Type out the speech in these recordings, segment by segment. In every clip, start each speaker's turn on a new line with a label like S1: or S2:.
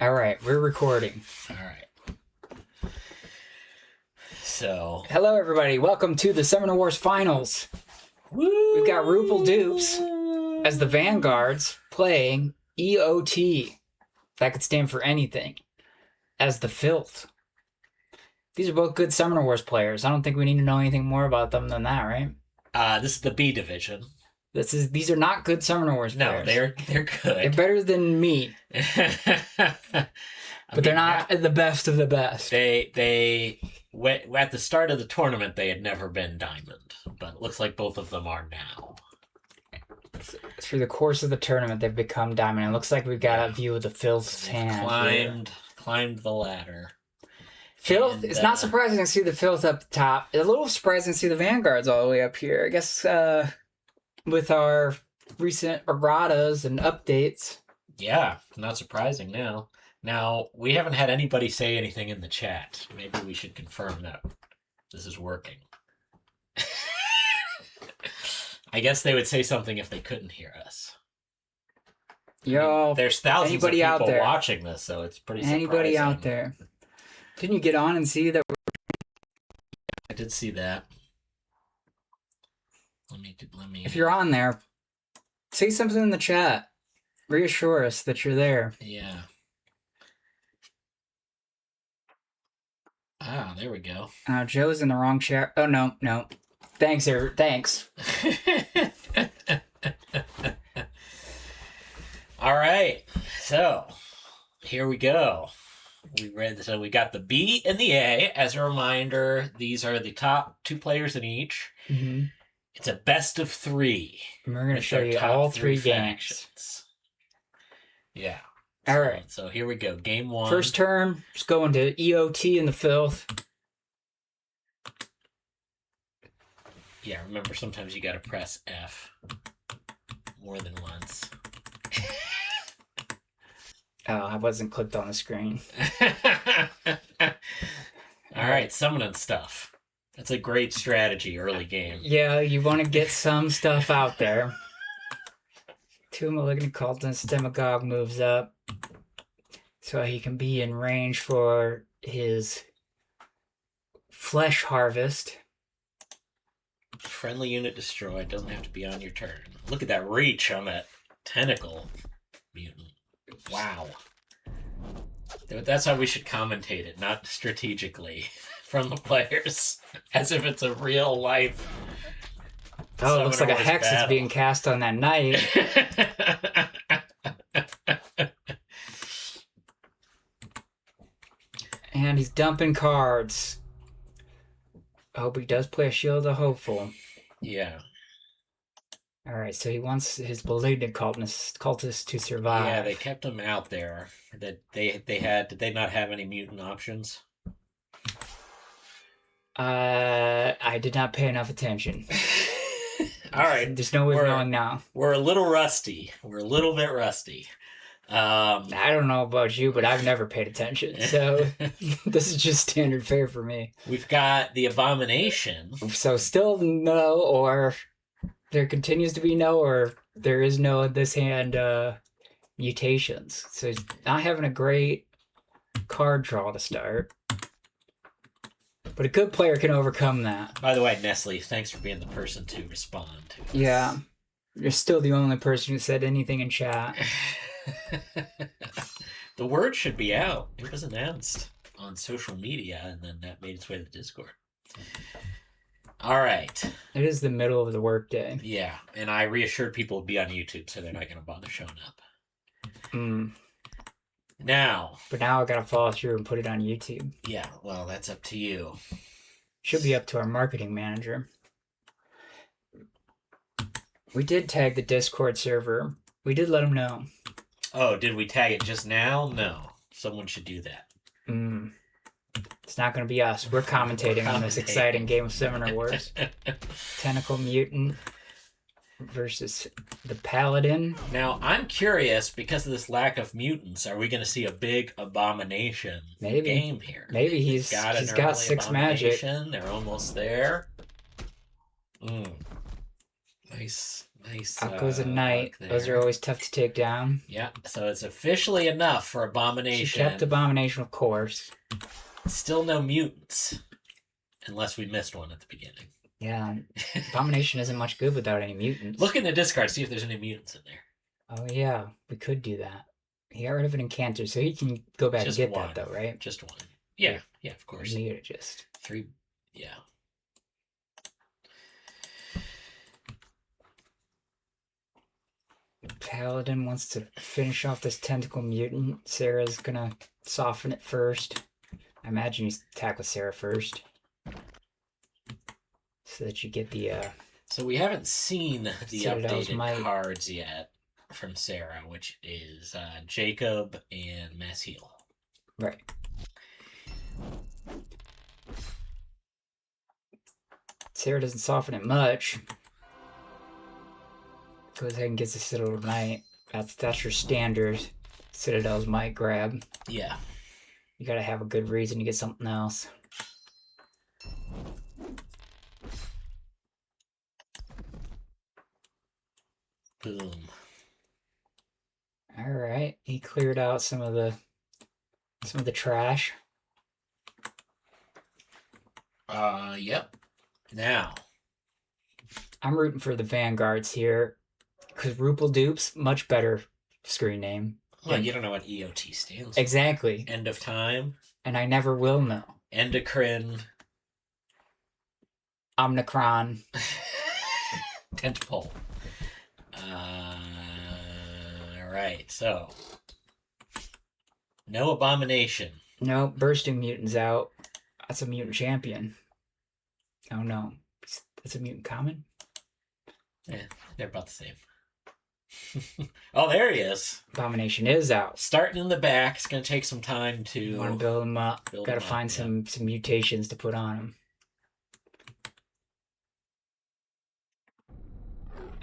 S1: All right, we're recording.
S2: All right. So,
S1: hello everybody. Welcome to the Summoner Wars Finals.
S2: woo!
S1: We've got Rupal Dupes as the Vanguards playing EOT. That could stand for anything. As the Filth. These are both good Summoner Wars players. I don't think we need to know anything more about them than that, right?
S2: This is the B division.
S1: These are not good Summoner Wars players.
S2: No, they're good.
S1: They're better than me. But they're not the best of the best.
S2: They at the start of the tournament they had never been diamond, but it looks like both of them are now.
S1: Through the course of the tournament, they've become diamond. It looks like we've got a view of the Filth's hand.
S2: Climbed the ladder.
S1: Filth, it's not surprising to see the Filth up the top. It's a little surprising to see the Vanguards all the way up here. I guess with our recent erratas and updates.
S2: Yeah, not surprising now. Now, we haven't had anybody say anything in the chat. Maybe we should confirm that this is working. I guess they would say something if they couldn't hear us.
S1: Yo,
S2: there's thousands of people watching this, so it's pretty surprising.
S1: Anybody out there? Didn't you get on and see that?
S2: I did see that. Let me.
S1: If you're on there, say something in the chat. Reassure us that you're there.
S2: Yeah. Ah, there we go.
S1: Joe's in the wrong chair. Oh, no. Thanks, sir. Thanks.
S2: All right. So, here we go. So we got the B and the A. As a reminder, these are the top two players in each.
S1: Mm-hmm.
S2: It's a best of three.
S1: And we're going to show you all three games.
S2: Yeah.
S1: All right.
S2: So here we go. Game one.
S1: First turn, just going to EOT and the Filth.
S2: Yeah, remember sometimes you got to press F more than once.
S1: Oh, I wasn't clicked on the screen.
S2: All right, summoning stuff. That's a great strategy early game.
S1: Yeah, you want to get some stuff out there. Two Malignant Cultists, Demagogue moves up. So he can be in range for his flesh harvest.
S2: Friendly unit destroyed. Doesn't have to be on your turn. Look at that reach on that tentacle mutant. Wow. That's how we should commentate it, not strategically from the players. As if it's a real life.
S1: Oh, it looks like a hex is being cast on that knight. And he's dumping cards. I hope he does play a Shield of Hopeful.
S2: Yeah.
S1: Alright, so he wants his Malignant Cultist to survive.
S2: Yeah, they kept him out there. Did they not have any mutant options?
S1: I did not pay enough attention.
S2: All right.
S1: There's no way of knowing now.
S2: We're a little rusty. We're a little bit rusty.
S1: I don't know about you, but I've never paid attention. So this is just standard fare for me.
S2: We've got the Abomination.
S1: So still no, or there continues to be no, or there is no in this hand mutations. So he's not having a great card draw to start. But a good player can overcome that.
S2: By the way, Nestle, thanks for being the person to respond to this.
S1: Yeah. You're still the only person who said anything in chat.
S2: The word should be out. It was announced on social media, and then that made its way to the Discord. All right.
S1: It is the middle of the workday.
S2: Yeah, and I reassured people it would be on YouTube, so they're not going to bother showing up.
S1: But now I got to follow through and put it on YouTube.
S2: Yeah, well, that's up to you.
S1: Should be up to our marketing manager. We did tag the Discord server. We did let him know.
S2: Oh, did we tag it just now? No. Someone should do that.
S1: It's not going to be us. We're commentating on this exciting game of Summoner Wars. Tentacle Mutant versus the Paladin.
S2: Now, I'm curious, because of this lack of mutants, are we going to see a big Abomination game here?
S1: Maybe he's got 6 magic.
S2: They're almost there. Nice Nice.
S1: Out goes a knight.
S2: There.
S1: Those are always tough to take down.
S2: Yeah, so it's officially enough for Abomination.
S1: She kept Abomination, of course.
S2: Still no mutants. Unless we missed one at the beginning.
S1: Yeah, Abomination isn't much good without any mutants.
S2: Look in the discard, see if there's any mutants in there.
S1: Oh, yeah, we could do that. He got rid of an Incanter, so he can go back
S2: just
S1: and get
S2: one.
S1: that, though, right?
S2: Just one. Yeah, yeah, of course.
S1: We need it just.
S2: 3, yeah.
S1: Paladin wants to finish off this Tentacle Mutant. Sarah's gonna soften it first. I imagine you attack with Sarah first. So that you get the...
S2: So we haven't seen the
S1: Citadel's
S2: updated cards yet from Sarah, which is Jacob and Mass Heal.
S1: Right. Sarah doesn't soften it much. Goes ahead and gets the Citadel Knight. That's your standard Citadel's Might grab.
S2: Yeah.
S1: You gotta have a good reason to get something else.
S2: Boom.
S1: All right, he cleared out some of the trash.
S2: Yep. Now,
S1: I'm rooting for the Vanguards here because Rupal Dupes, much better screen name.
S2: Well, you don't know what EOT stands for.
S1: Exactly.
S2: End of time.
S1: And I never will know.
S2: Endocrine.
S1: Omnicron.
S2: Tentpole. Alright, so. No Abomination.
S1: No, Bursting Mutant's out. That's a mutant champion. Oh no. That's a mutant common?
S2: Yeah, they're about the same. Oh, there he is.
S1: Abomination is out.
S2: Starting in the back. It's going to take some time to...
S1: You want to build him up. Got to find some mutations to put on him.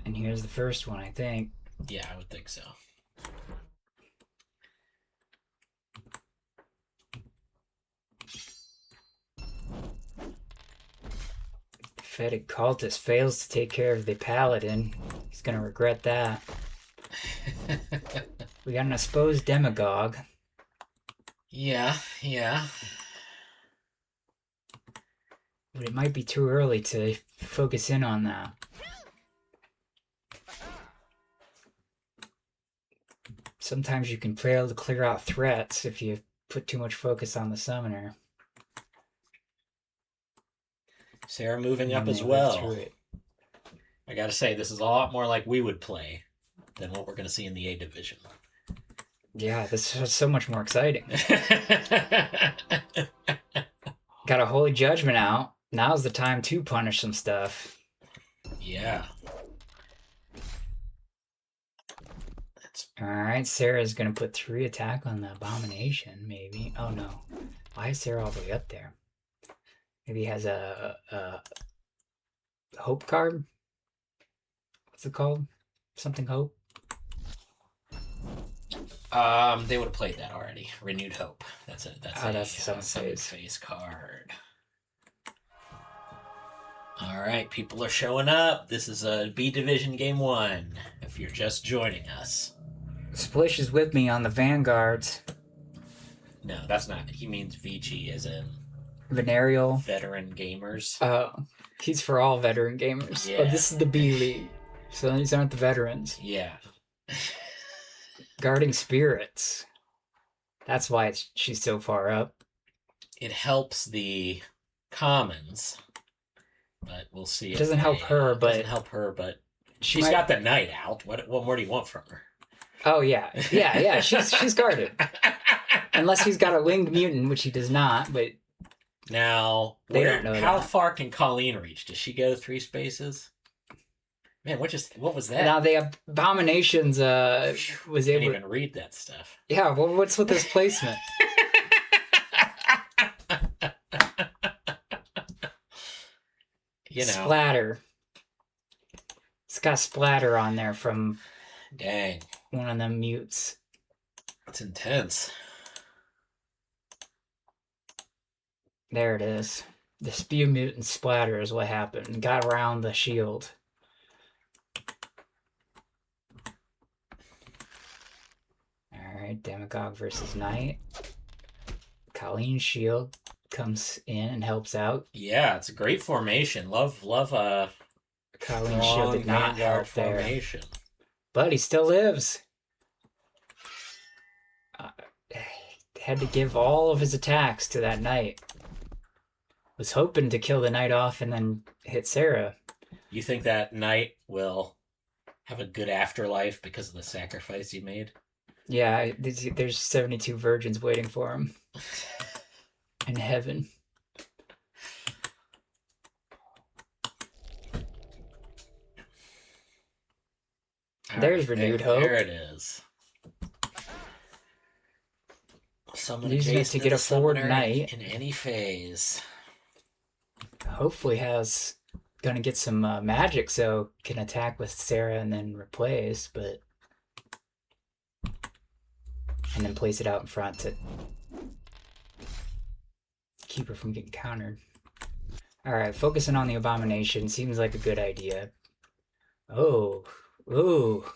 S1: And here's the first one, I think.
S2: Yeah, I would think so.
S1: Fetid Cultist fails to take care of the Paladin. He's going to regret that. We got an exposed Demagogue.
S2: Yeah.
S1: But it might be too early to focus in on that. Sometimes you can fail to clear out threats if you put too much focus on the summoner.
S2: Sarah moving up as well. I gotta say, this is a lot more like we would play than what we're gonna see in the A division.
S1: Yeah, this is so much more exciting. Got a Holy Judgment out. Now's the time to punish some stuff.
S2: Yeah.
S1: Alright, Sarah's gonna put 3 attack on the Abomination, maybe. Oh no. Why is Sarah all the way up there? Maybe he has a Hope card? What's it called? Something Hope?
S2: They would have played that already. Renewed Hope. That's it. That's
S1: the
S2: summon phase card. Alright, people are showing up. This is a B Division Game 1, if you're just joining us.
S1: Splish is with me on the Vanguards.
S2: No, that's not. He means VG, as in...
S1: Venereal.
S2: Veteran gamers.
S1: He's for all veteran gamers.
S2: Yeah.
S1: Oh, this is the B League. So these aren't the veterans.
S2: Yeah.
S1: Guarding Spirits. That's why she's so far up.
S2: It helps the commons, but we'll see.
S1: It doesn't help her, but
S2: she's got the knight out. What more do you want from her?
S1: Oh yeah. She's guarded. Unless he's got a winged mutant, which he does not, but
S2: now how far can Colleen reach? Does she go 3 spaces? Man, what was that?
S1: Now the Abominations was able
S2: to even read that stuff.
S1: Yeah, well, what's with this placement? Splatter. It's got splatter on there from
S2: dang
S1: one of them mutes.
S2: That's intense.
S1: There it is. The spew mutant splatter is what happened. Got around the shield. Demagogue versus Knight. Colleen's shield comes in and helps out.
S2: Yeah, it's a great formation. Love
S1: Colleen's shield did not
S2: Vanguard
S1: help there.
S2: formation.
S1: But he still lives. Had to give all of his attacks to that Knight. Was hoping to kill the Knight off and then hit Sarah.
S2: You think that Knight will have a good afterlife because of the sacrifice he made?
S1: Yeah, there's 72 virgins waiting for him in heaven. There's renewed hope.
S2: There it is. Summon
S1: Using it to get a forward Knight
S2: in any phase.
S1: Hopefully gonna get some magic so can attack with Sarah and then replace, but and then place it out in front to keep her from getting countered. Alright, focusing on the Abomination seems like a good idea. Oh, ooh,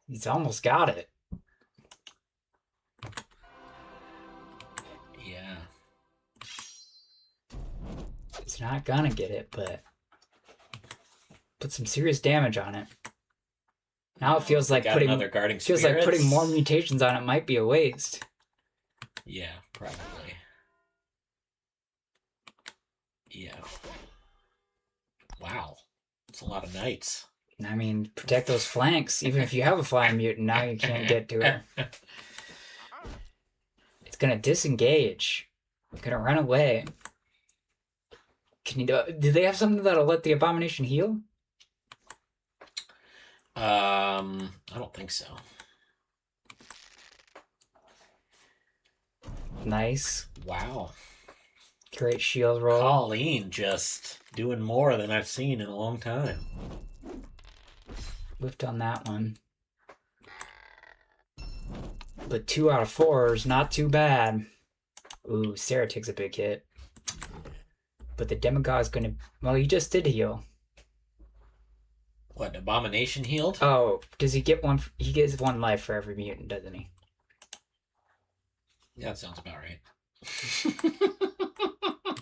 S1: he's almost got it.
S2: Yeah.
S1: He's not gonna get it, but put some serious damage on it. Now it feels like putting
S2: another guarding
S1: feels like putting more mutations on it might be a waste.
S2: Yeah, probably. Yeah. Wow. It's a lot of knights.
S1: I mean, protect those flanks. Even if you have a flying mutant, now you can't get to her. It's gonna disengage. Gonna run away. Can you do they have something that'll let the Abomination heal?
S2: I don't think so.
S1: Nice.
S2: Wow.
S1: Great shield roll.
S2: Colleen just doing more than I've seen in a long time.
S1: Whiffed on that one. But 2 out of 4 is not too bad. Ooh, Sarah takes a big hit. But the Demagogue's gonna... Well, he just did heal.
S2: What, Abomination healed?
S1: Oh, does he get one? He gets 1 life for every mutant, doesn't he?
S2: Yeah, that sounds about right.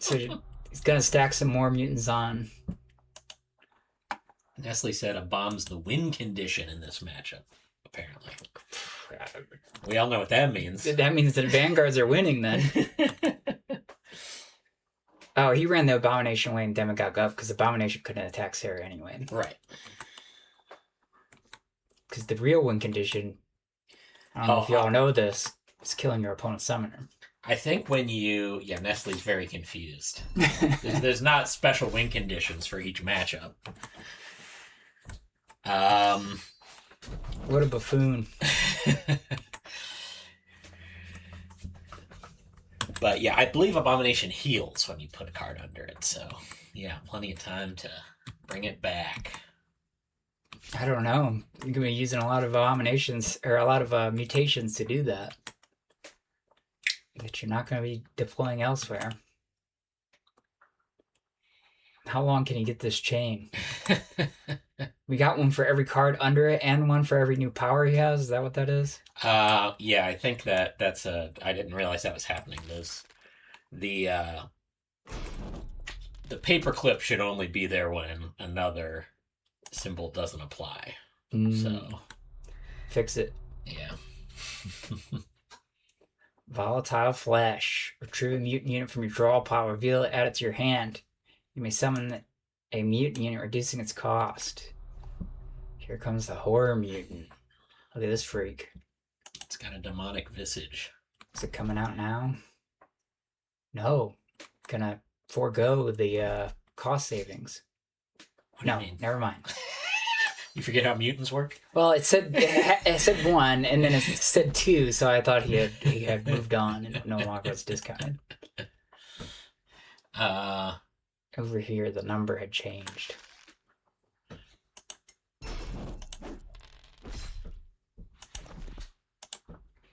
S1: So he's gonna stack some more mutants on.
S2: Nestle said a bomb's the win condition in this matchup, apparently. We all know what that means.
S1: That means that Vanguards are winning then. Oh, he ran the Abomination away and Demagogue up because Abomination couldn't attack Sarah anyway.
S2: Right.
S1: Because the real win condition, I don't know if y'all know this, is killing your opponent's summoner.
S2: I think when you... Yeah, Nestle's very confused. There's not special win conditions for each matchup.
S1: What a buffoon.
S2: But yeah, I believe Abomination heals when you put a card under it, so yeah, plenty of time to bring it back.
S1: I don't know. You're going to be using a lot of Abominations, or a lot of mutations to do that. That you're not going to be deploying elsewhere. How long can you get this chain? We got one for every card under it and one for every new power he has. Is that what that is?
S2: Yeah, I think that's a... I didn't realize that was happening. The paperclip should only be there when another symbol doesn't apply. So
S1: fix it.
S2: Yeah.
S1: Volatile Flesh. Retrieve a mutant unit from your draw pile. Reveal it. Add it to your hand. You may summon a mutant unit, reducing its cost. Here comes the horror mutant. Look at this freak.
S2: It's got a demonic visage.
S1: Is it coming out now? No. Gonna forego the cost savings.
S2: What do you mean?
S1: Never mind.
S2: You forget how mutants work?
S1: Well, it said 1, and then it said 2, so I thought he had moved on and no longer was discounted. Over here, the number had changed.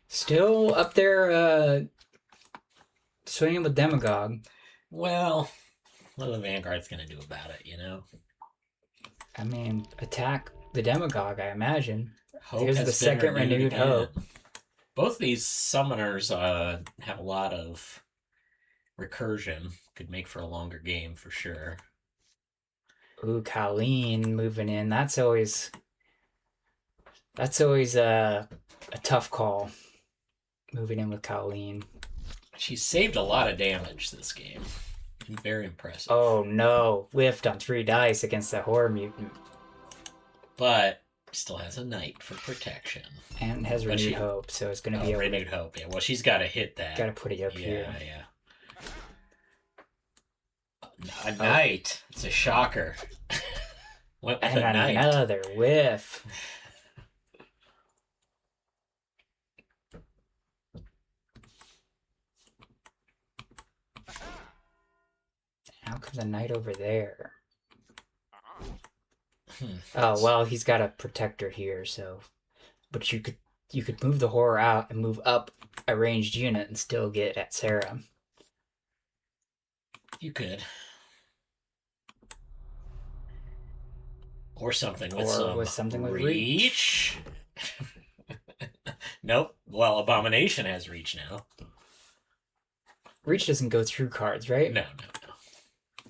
S1: Still up there, swinging with Demagogue.
S2: Well, what are the Vanguards going to do about it, you know?
S1: I mean, attack the Demagogue, I imagine.
S2: Hope
S1: Here's the second renewed hope.
S2: Both these summoners have a lot of recursion. Could make for a longer game for sure.
S1: Ooh, Colleen moving in. That's always a tough call. Moving in with Colleen.
S2: She's saved a lot of damage this game. Very impressive.
S1: Oh no, whiffed on 3 dice against the horror mutant.
S2: But still has a knight for protection.
S1: And has renewed hope, so it's going to be able
S2: renewed hope. Yeah, well, she's got to hit that.
S1: Got to put it up here.
S2: Yeah. A knight. It's a shocker. Went with
S1: and
S2: a knight.
S1: Another whiff. How comes a knight over there? Oh well, he's got a protector here, so. But you could move the horror out and move up a ranged unit and still get at Sarah.
S2: You could. Or something with something with reach. Nope. Well, Abomination has reach now.
S1: Reach doesn't go through cards, right?
S2: No.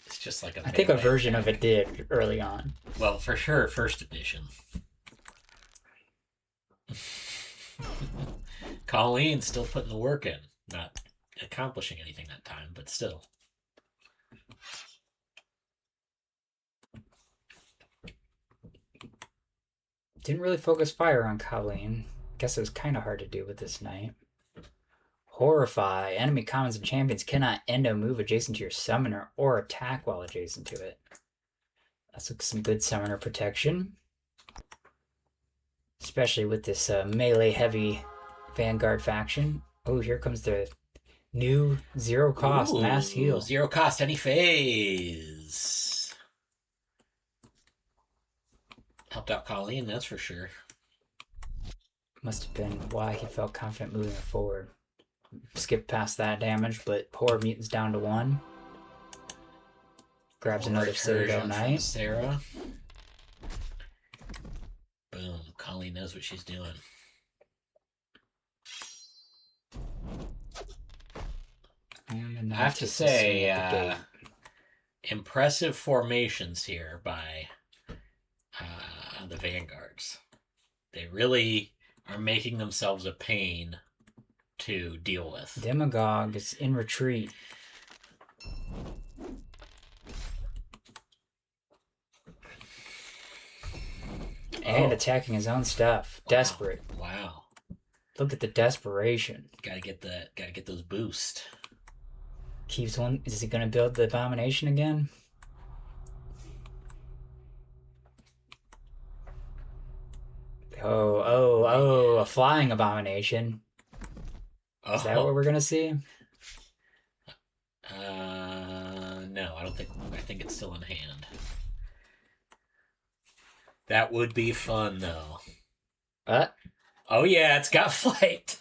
S2: It's just like
S1: I think a version of it did early on.
S2: Well, for sure, first edition. Colleen's still putting the work in. Not accomplishing anything that time, but still.
S1: Didn't really focus fire on Colleen. Guess it was kind of hard to do with this knight. Horrify. Enemy commons and champions cannot end a move adjacent to your summoner or attack while adjacent to it. That's some good summoner protection. Especially with this melee-heavy Vanguard faction. Oh, here comes the new zero-cost mass heal.
S2: Zero-cost any phase. Helped out Colleen, that's for sure.
S1: Must have been why he felt confident moving forward. Skip past that damage, but Horror Mutant's down to 1. Grabs another Citadel Knight.
S2: Sarah. Boom. Colleen knows what she's doing. I have to say, impressive formations here by the Vanguards. They really are making themselves a pain to deal with.
S1: Demagogue is in retreat. And attacking his own stuff. Wow. Desperate.
S2: Wow.
S1: Look at the desperation.
S2: Gotta get those boosts.
S1: Keeps one. Is he gonna build the Abomination again? Oh, a flying Abomination. Is that what we're gonna see?
S2: No, I don't think. I think it's still in hand. That would be fun, though.
S1: What?
S2: Oh yeah, it's got flight.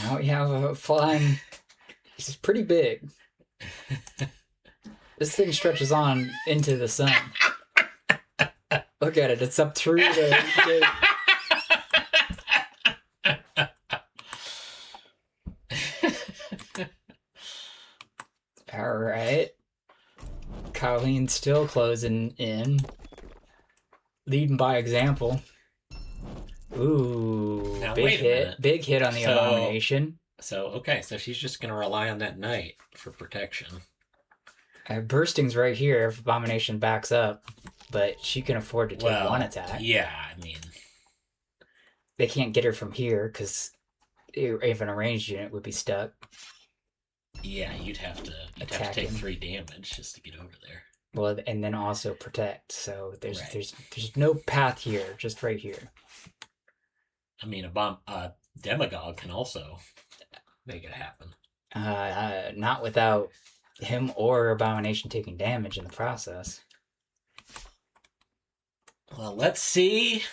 S1: Now we have a flying. This is pretty big. This thing stretches on into the sun. Look at it. It's up through the gate. All right. Colleen's still closing in. Leading by example. Ooh,
S2: now,
S1: big hit. Big hit on the Abomination.
S2: So she's just going to rely on that knight for protection.
S1: Bursting's right here if Abomination backs up, but she can afford to take one attack.
S2: Yeah, I mean...
S1: They can't get her from here, because even a ranged unit would be stuck.
S2: Yeah, you'd have to take 3 damage just to get over there.
S1: Well, and then also protect, so there's no path here, just right here.
S2: I mean, a Demagogue can also make it happen.
S1: Not without him or Abomination taking damage in the process.
S2: Well, let's see.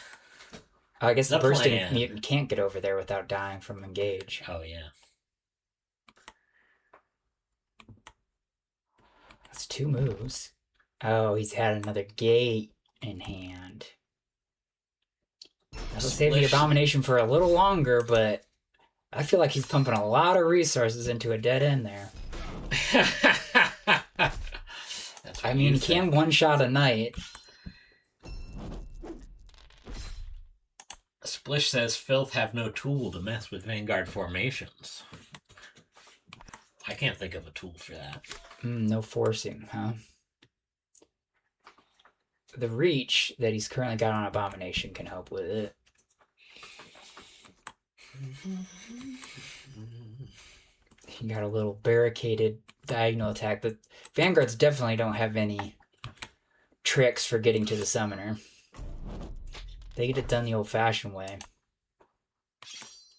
S1: I guess the bursting mutant can't get over there without dying from engage.
S2: Oh, yeah.
S1: That's 2 moves. Oh, he's had another gate in hand. That'll save the Abomination for a little longer, but I feel like he's pumping a lot of resources into a dead end there. I mean, he can one-shot a knight.
S2: Splish says Filth have no tool to mess with Vanguard formations. I can't think of a tool for that.
S1: No forcing, huh? The reach that he's currently got on Abomination can help with it. He got a little barricaded diagonal attack, but Vanguards definitely don't have any tricks for getting to the summoner. They get it done the old-fashioned way.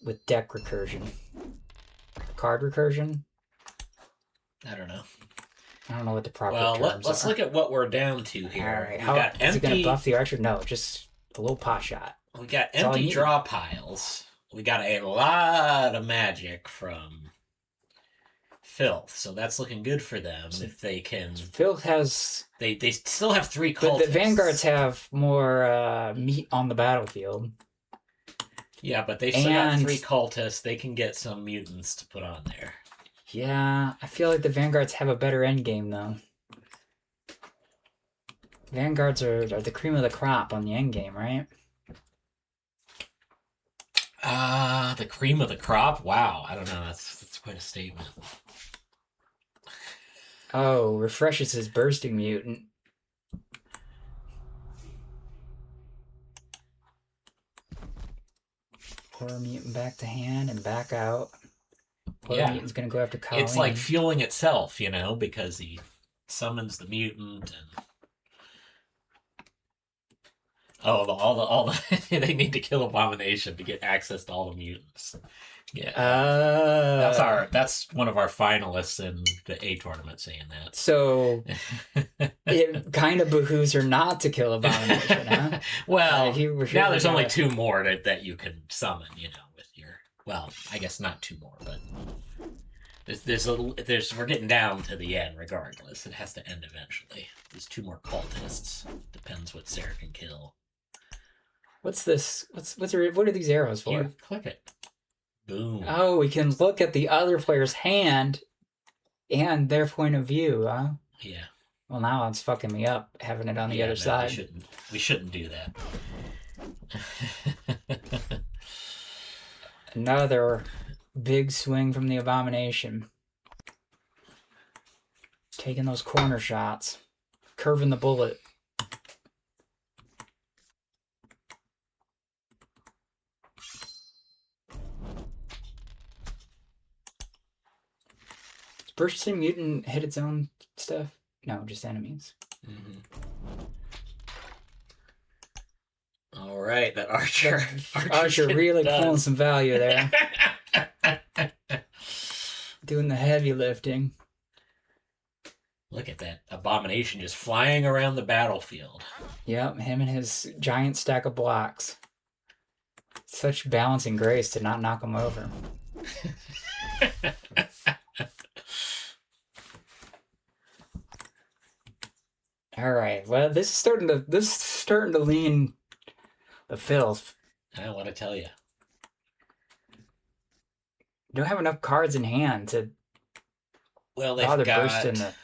S1: With deck recursion. Card recursion?
S2: I don't know.
S1: I don't know what the proper terms
S2: are. Well, let's look at what we're down to here.
S1: All right. How got empty... Is it going to buff the Archer? No, just a little pot shot.
S2: We got empty draw piles. We got a lot of magic from Filth, so that's looking good for them if they can.
S1: Filth has.
S2: They still have 3 cultists.
S1: But the Vanguards have more meat on the battlefield.
S2: Yeah, but they still got 3 cultists. They can get some mutants to put on there.
S1: Yeah, I feel like the Vanguards have a better endgame, though. Vanguards are the cream of the crop on the endgame, right?
S2: The cream of the crop? Wow, I don't know. That's quite a statement.
S1: Oh, refreshes his bursting mutant. Horror mutant back to hand and back out. Horror mutant's gonna go after Colleen.
S2: It's like fueling itself, you know, because he summons the mutant and all the they need to kill Abomination to get access to all the mutants. Yeah, that's one of our finalists in the A tournament saying that.
S1: So it kind of behooves her not to kill Abomination, huh?
S2: Well, now there's only 2 more that you can summon, you know, with your. Well, I guess not 2 more, but we're getting down to the end regardless. It has to end eventually. There's 2 more cultists. Depends what Sarah can kill.
S1: What's this? What are these arrows for?
S2: You click it. Boom.
S1: Oh, we can look at the other player's hand and their point of view, huh?
S2: Yeah.
S1: Well, now it's fucking me up having it on the other side.
S2: We shouldn't do that.
S1: Another big swing from the Abomination. Taking those corner shots. Curving the bullet. Bursting mutant hit its own stuff? No, just enemies.
S2: Mm-hmm. All right, that Archer
S1: really pulling some value there. Doing the heavy lifting.
S2: Look at that Abomination just flying around the battlefield.
S1: Yep, him and his giant stack of blocks. Such balance and grace to not knock him over. All right. Well, this is starting to lean the Filth.
S2: I want to tell you.
S1: Don't have enough cards in hand to bother bursting the.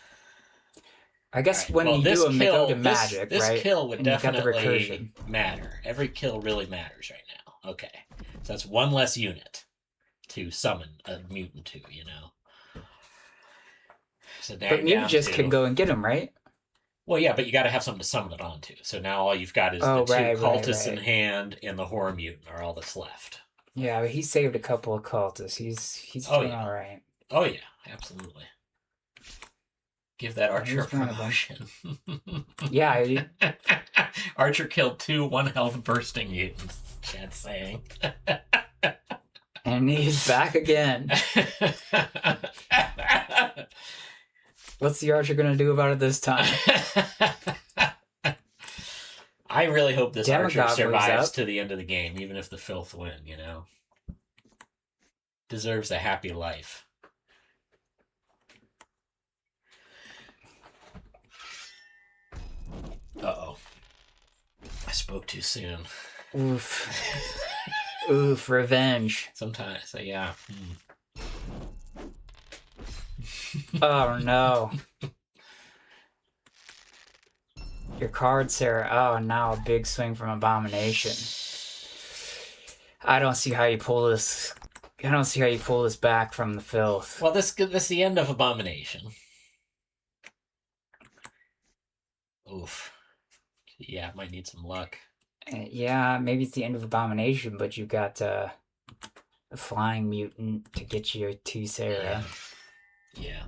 S1: I guess when you do them, they go to magic, right?
S2: This kill would definitely matter. Every kill really matters right now. Okay, so that's 1 less unit to summon a mutant to, you know. So
S1: but mutant just can go and get them, right?
S2: Well, yeah, but you got to have something to summon it onto. So now all you've got is the 2 cultists in hand and the horror mutant are all that's left.
S1: Yeah, but he saved a couple of cultists. He's doing all right.
S2: Oh yeah, absolutely. Give that Archer a promotion.
S1: Yeah.
S2: Archer killed 2 1-health bursting mutants. Chad's saying.
S1: And he's back again. What's the Archer going to do about it this time?
S2: I really hope this Archer survives to the end of the game, even if the Filth win, you know. Deserves a happy life. Uh-oh. I spoke too soon.
S1: Oof. Oof, revenge.
S2: Sometimes, so yeah.
S1: Oh no. Your card, Sarah. Oh, now a big swing from Abomination. I don't see how you pull this. I don't see how you pull this back from the Filth.
S2: Well, this is the end of Abomination. Oof. Yeah, might need some luck.
S1: Yeah, maybe it's the end of Abomination, but you got a flying mutant to get you to Sarah.
S2: Yeah.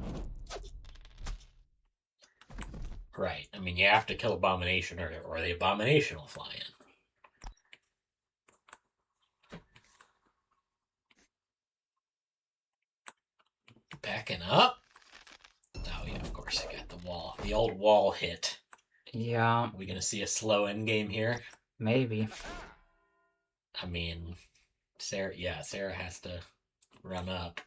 S2: Right. I mean, you have to kill Abomination, or the Abomination will fly in. Backing up. Oh yeah, of course I got the wall. The old wall hit.
S1: Yeah.
S2: Are we gonna see a slow end game here?
S1: Maybe.
S2: I mean, Sarah has to run up.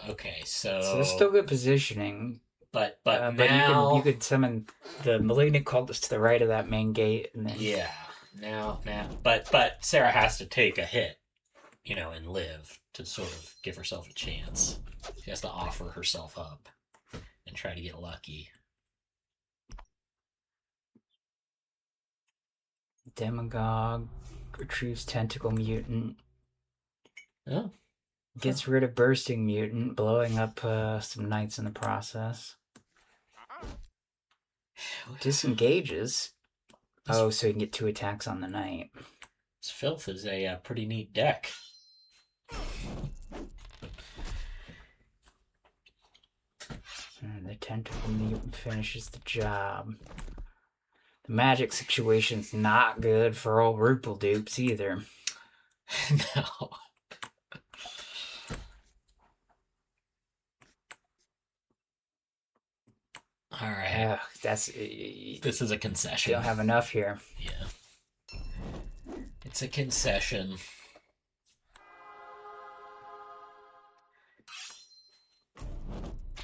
S2: Okay, so
S1: there's still good positioning.
S2: But
S1: now you could summon the Malignant Cultist to the right of that main gate, and then
S2: now, but Sarah has to take a hit, and live to sort of give herself a chance. She has to offer herself up and try to get lucky.
S1: Demagogue retrieves Tentacle Mutant.
S2: Oh.
S1: Gets rid of Bursting Mutant, blowing up some knights in the process. Disengages. Oh, so you can get 2 attacks on the knight.
S2: This Filth is a pretty neat deck.
S1: And the Tentacle Mutant finishes the job. The magic situation's not good for old Rupel dupes either.
S2: No. All right.
S1: This
S2: is a concession.
S1: Don't have enough here.
S2: Yeah. It's a concession.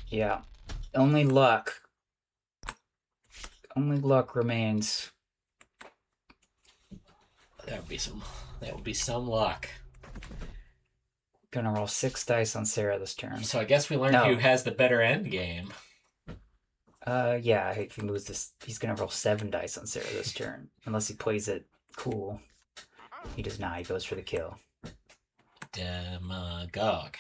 S1: Yeah. Only luck remains.
S2: That would be some luck.
S1: Gonna roll 6 dice on Sarah this turn.
S2: So I guess we learned who has the better end game.
S1: Yeah, if he moves this, he's gonna roll 7 dice on Sarah this turn. Unless he plays it cool. He does not, he goes for the kill.
S2: Demagogue.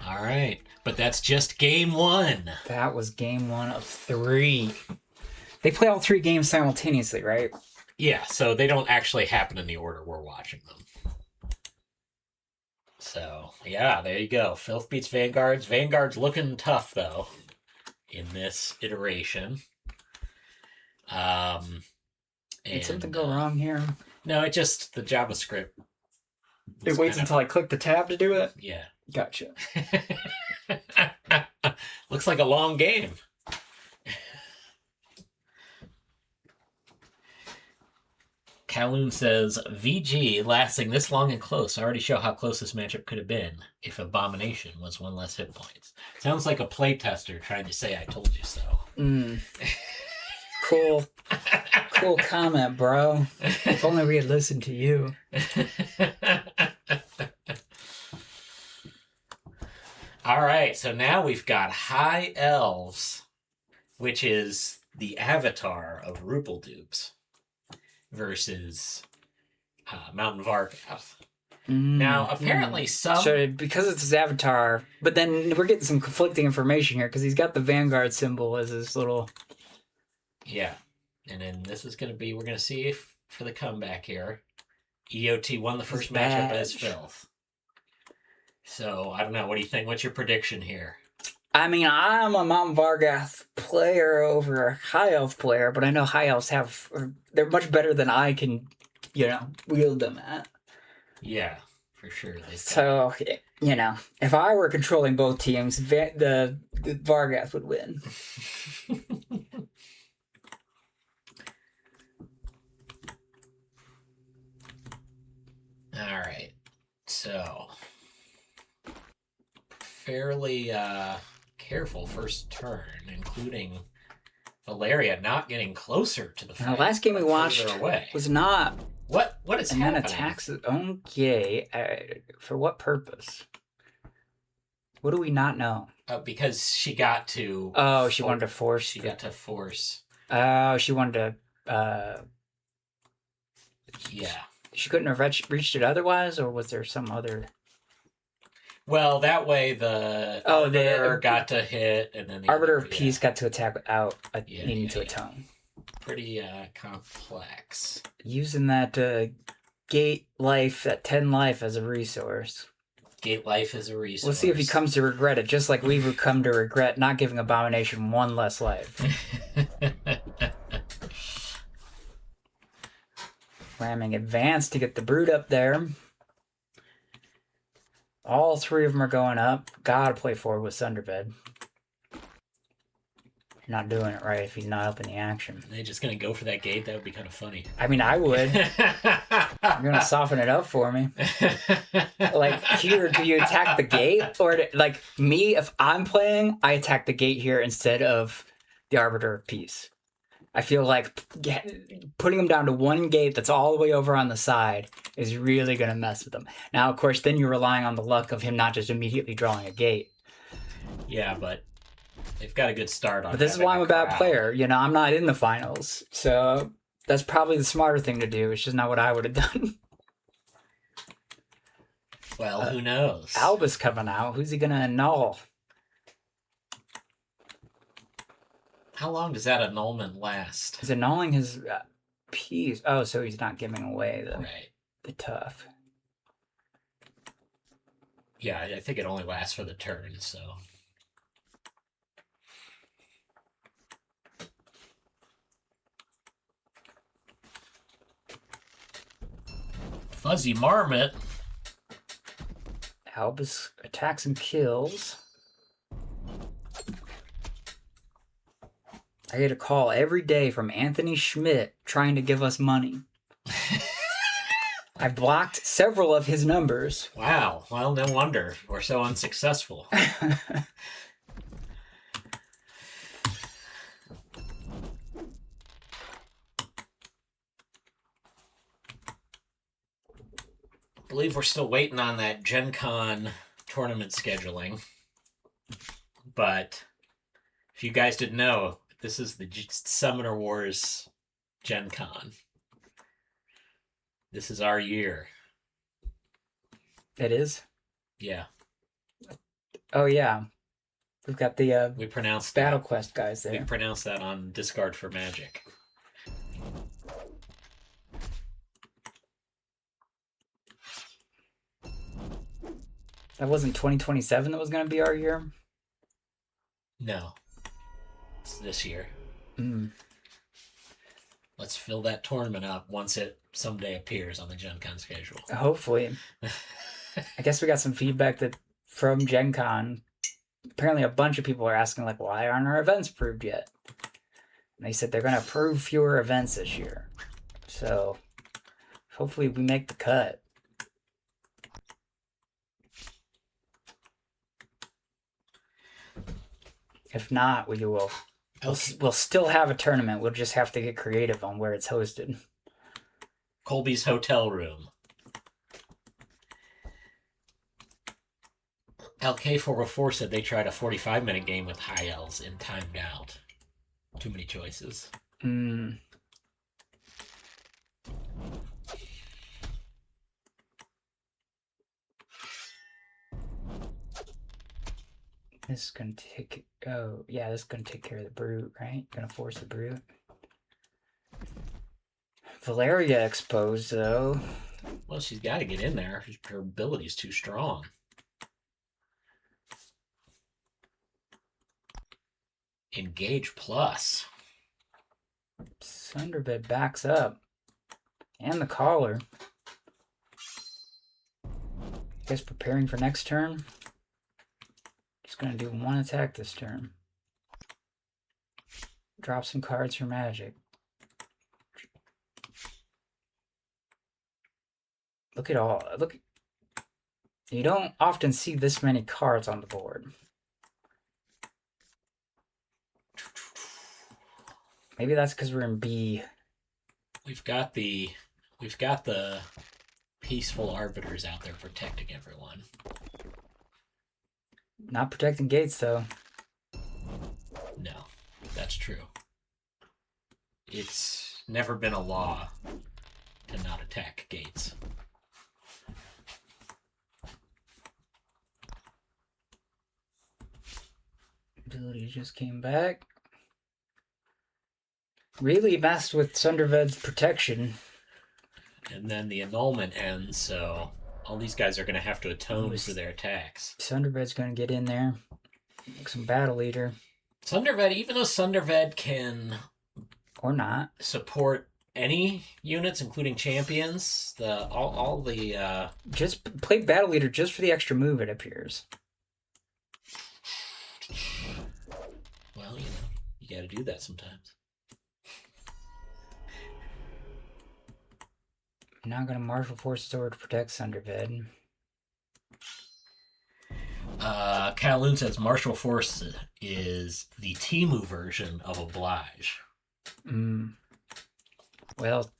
S2: All right, but that's just game 1.
S1: That was game 1 of 3. They play all 3 games simultaneously, right?
S2: Yeah, so they don't actually happen in the order we're watching them. So, yeah, there you go. Filth beats Vanguards. Vanguards looking tough, though, in this iteration.
S1: Did something go wrong here?
S2: No, the JavaScript.
S1: It waits until I click the tab to do it?
S2: Yeah.
S1: Gotcha.
S2: Looks like a long game. Kowloon says, VG lasting this long and close already show how close this matchup could have been if Abomination was 1 less hit points. Sounds like a playtester trying to say I told you so.
S1: Cool. Cool comment, bro. If only we had listened to you.
S2: All right, so now we've got High Elves, which is the avatar of Rupel dupes, versus Mountain Vargath. Now, apparently
S1: So, because it's his avatar, but then we're getting some conflicting information here, because he's got the Vanguard symbol as his little...
S2: Yeah, and then this is going to be, we're going to see if, for the comeback here, EOT won the first matchup as Filth. So, I don't know, what do you think? What's your prediction here?
S1: I mean, I'm a Mountain Vargath player over a High Elf player, but I know High Elves they're much better than I can, wield them at.
S2: Yeah, for sure.
S1: So, if I were controlling both teams, the Vargath would win.
S2: All right. So, fairly careful first turn, including Valeria not getting closer to the fight.
S1: The last game we
S2: but
S1: watched
S2: further away.
S1: was not.
S2: What is
S1: and
S2: happening?
S1: then attacks his own gate. For what purpose? What do we not know?
S2: Because she got to.
S1: Oh, she wanted to force.
S2: She got to force.
S1: Oh, she wanted to.
S2: Yeah.
S1: She couldn't have reached it otherwise, or was there some other?
S2: Well, that way the Arbiter got to hit, and then the
S1: Arbiter of Peace got to attack without needing to atone.
S2: Pretty complex.
S1: Using that gate life, that 10 life as a resource.
S2: Gate life as a resource.
S1: Let's see if he comes to regret it, just like we've come to regret not giving Abomination one less life. Ramming Advance to get the Brood up there. All three of them are going up. Gotta play forward with Sunderbed. You're not doing it right if you're not up in the action.
S2: Are they just gonna go for that gate? That would be kind of funny.
S1: I mean, I would. You're gonna soften it up for me. Like, here, do you attack the gate? Or, like, me, if I'm playing, I attack the gate here instead of the Arbiter of Peace. I feel like putting him down to one gate that's all the way over on the side is really going to mess with him. Now, of course, then you're relying on the luck of him not just immediately drawing a gate.
S2: Yeah, but they've got a good start on it.
S1: But this is why I'm a bad player. You know, I'm not in the finals. So that's probably the smarter thing to do. It's just not what I would have done.
S2: Well, who knows?
S1: Alba's coming out. Who's he going to annul?
S2: How long does that annulment last?
S1: He's annulling his piece. Oh, so he's not giving away the tough.
S2: Yeah, I think it only lasts for the turn, so. Fuzzy Marmot.
S1: Albus attacks and kills. I get a call every day from Anthony Schmidt trying to give us money. I've blocked several of his numbers.
S2: Wow. Well, no wonder we're so unsuccessful. I believe we're still waiting on that Gen Con tournament scheduling. But if you guys didn't know, this is the Summoner Wars Gen Con. This is our year.
S1: It is?
S2: Yeah.
S1: Oh, yeah. We've got the
S2: we pronounced
S1: Battle Quest guys there.
S2: We pronounced that on Discard for Magic.
S1: That wasn't 2027 that was going to be our year?
S2: No. It's this year.
S1: Mm.
S2: Let's fill that tournament up once it someday appears on the Gen Con schedule.
S1: Hopefully. I guess we got some feedback from Gen Con. Apparently a bunch of people are asking, like, why aren't our events approved yet? And they said they're going to approve fewer events this year. So hopefully we make the cut. If not, we will. We'll still have a tournament. We'll just have to get creative on where it's hosted.
S2: Colby's hotel room. LK404 said they tried a 45-minute game with High Elves and timed out. Too many choices.
S1: Mm. This is going to take... Oh, yeah, this is going to take care of the Brute, right? Going to force the Brute. Valeria exposed, though.
S2: Well, she's got to get in there. Her ability's too strong. Engage plus.
S1: Sunderbed backs up. And the Collar. I guess preparing for next turn. Just going to do one attack this turn. Drop some cards for Magic. Look at all. Look. You don't often see this many cards on the board. Maybe that's because we're in B.
S2: We've got the peaceful arbiters out there protecting everyone.
S1: Not protecting gates, though.
S2: No, that's true. It's never been a law to not attack gates.
S1: Ability just came back. Really messed with Sunderved's protection.
S2: And then the annulment ends, so all these guys are going to have to atone for their attacks.
S1: Sunderved's going to get in there. Like some battle leader.
S2: Sunderved, even though Sunderved can...
S1: Or not.
S2: Support any units, including champions, all the...
S1: Just play battle leader just for the extra move, it appears.
S2: Well, you got to do that sometimes.
S1: I'm not going to marshal forces over to protect Sunderved.
S2: Kowloon says martial force is the Timu version of oblige.
S1: Well,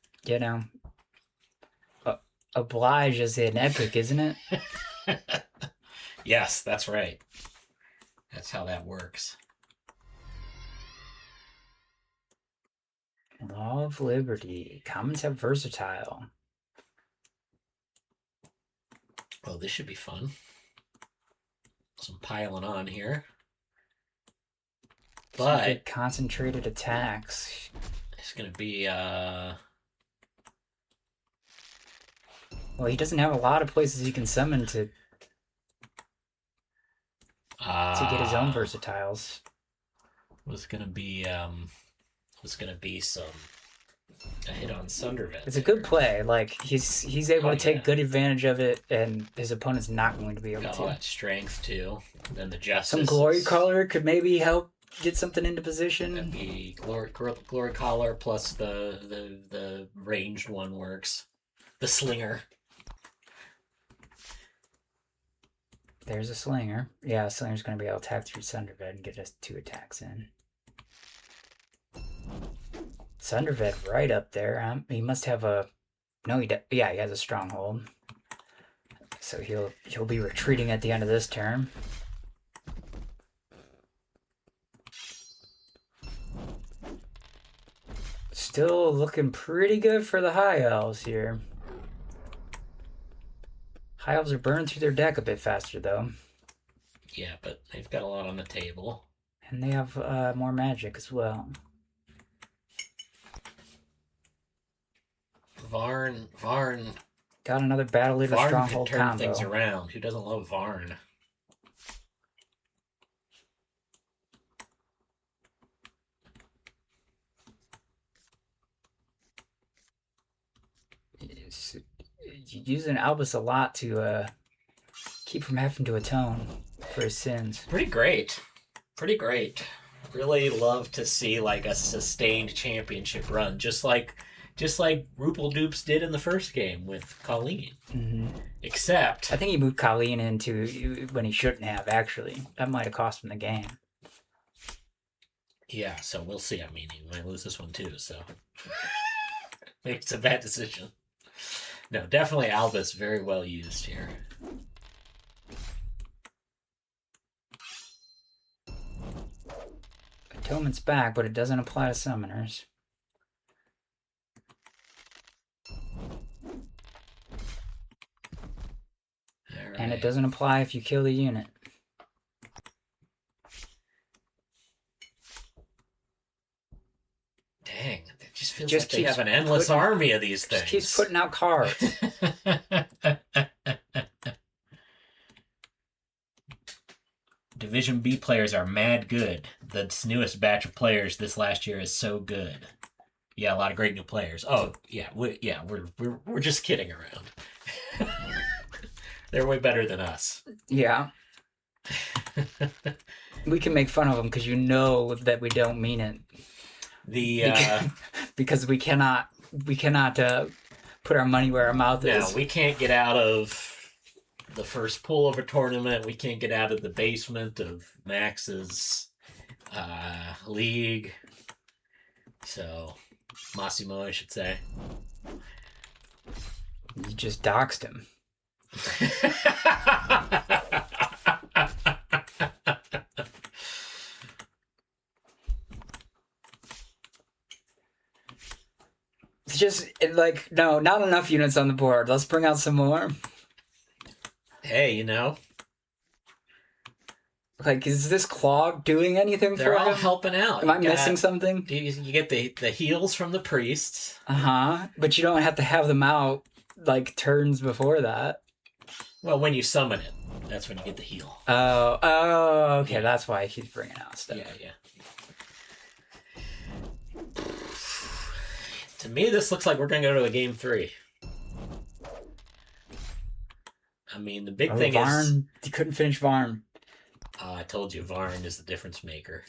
S1: oblige is an epic, isn't it?
S2: Yes, that's right. That's how that works.
S1: Law of Liberty. Commons have versatile.
S2: Oh, this should be fun. Some piling on here. But
S1: concentrated attacks.
S2: It's going to be...
S1: Well, he doesn't have a lot of places he can summon to get his own versatiles.
S2: Was going to be some a hit on Sunderved.
S1: It's a good play. Like he's able to take good advantage of it, and his opponent's not going to be able
S2: Got
S1: to.
S2: all that strength too. And then the justice.
S1: Some glory collar could maybe help get something into position.
S2: That'd be glory collar plus the ranged one works. The slinger.
S1: There's a slinger. Yeah, a slinger's going to be able to attack through Sunderved and get us 2 attacks in. Sunderved right up there. He must have a... No, he has a stronghold. So he'll be retreating at the end of this turn. Still looking pretty good for the High Elves here. High Elves are burning through their deck a bit faster, though.
S2: Yeah, but they've got a lot on the table.
S1: And they have more magic as well.
S2: Varn.
S1: Got another battle leader
S2: Varn
S1: stronghold
S2: can turn
S1: combo.
S2: things around. Who doesn't love Varn?
S1: Using Albus a lot to keep from having to atone for his sins.
S2: Pretty great. Really love to see like a sustained championship run, just like Rupel Dupes did in the first game with Colleen.
S1: Mm-hmm.
S2: Except
S1: I think he moved Colleen into when he shouldn't have, actually. That might have cost him the game.
S2: Yeah, so we'll see. I mean, he might lose this one too, so maybe it's a bad decision. No, definitely Albus very well used here.
S1: Atonement's back, but it doesn't apply to summoners.
S2: Right.
S1: And it doesn't apply if you kill the unit.
S2: Dang, it just feels like they have an endless army of these things.
S1: Just keeps putting out cards.
S2: Division B players are mad good. The newest batch of players this last year is so good. Yeah, a lot of great new players. Oh, yeah, we're just kidding around. They're way better than us.
S1: Yeah. We can make fun of them because you know that we don't mean it. Because we cannot put our money where our mouth is.
S2: No, we can't get out of the first pool of a tournament. We can't get out of the basement of Max's league. So, Massimo, I should say.
S1: You just doxed him. It's just like, no, not enough units on the board. Let's bring out some more.
S2: Hey, you know,
S1: like, is this clog doing anything
S2: they're
S1: for
S2: all
S1: him?
S2: helping out.
S1: Am I missing something?
S2: You get the heals from the priests.
S1: But you don't have to have them out like turns before that.
S2: Well, when you summon it, that's when you get the heal.
S1: Oh, okay. Yeah. That's why he's bringing out stuff.
S2: Yeah. To me, this looks like we're going to go to a game 3. I mean, the big thing
S1: Varn,
S2: is...
S1: You couldn't finish Varn.
S2: I told you, Varn is the difference maker.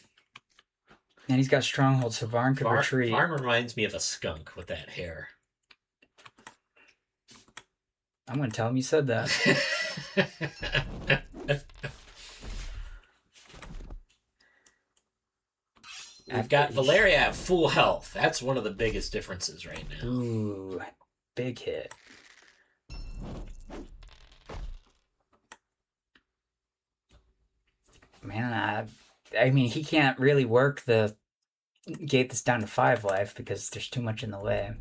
S1: And he's got Stronghold, so Varn could retreat.
S2: Varn reminds me of a skunk with that hair.
S1: I'm going to tell him you said that.
S2: We've got Valeria at full health. That's one of the biggest differences right now.
S1: Ooh, big hit. Man, I mean, he can't really work the gate this down to 5 life because there's too much in the way.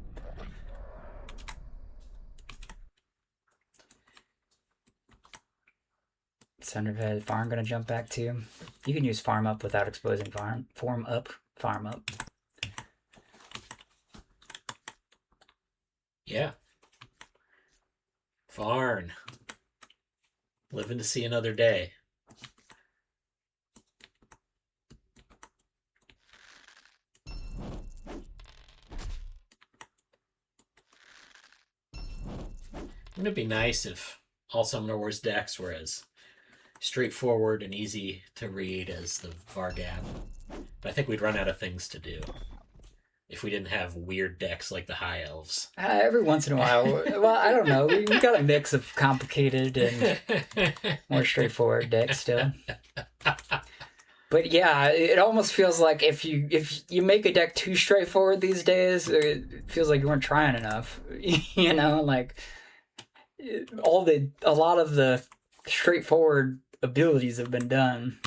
S1: Thunderhead, Farm gonna jump back too. You can use Farm Up without exposing Farm. Farm Up.
S2: Yeah. Varn. Living to see another day. Wouldn't it be nice if all Summoner Wars decks were as straightforward and easy to read as the Vargath? But I think we'd run out of things to do if we didn't have weird decks like the High Elves.
S1: Every once in a while. Well, I don't know. We got a mix of complicated and more straightforward decks still. But yeah, it almost feels like if you make a deck too straightforward these days, it feels like you weren't trying enough. You know, like a lot of the straightforward abilities have been done.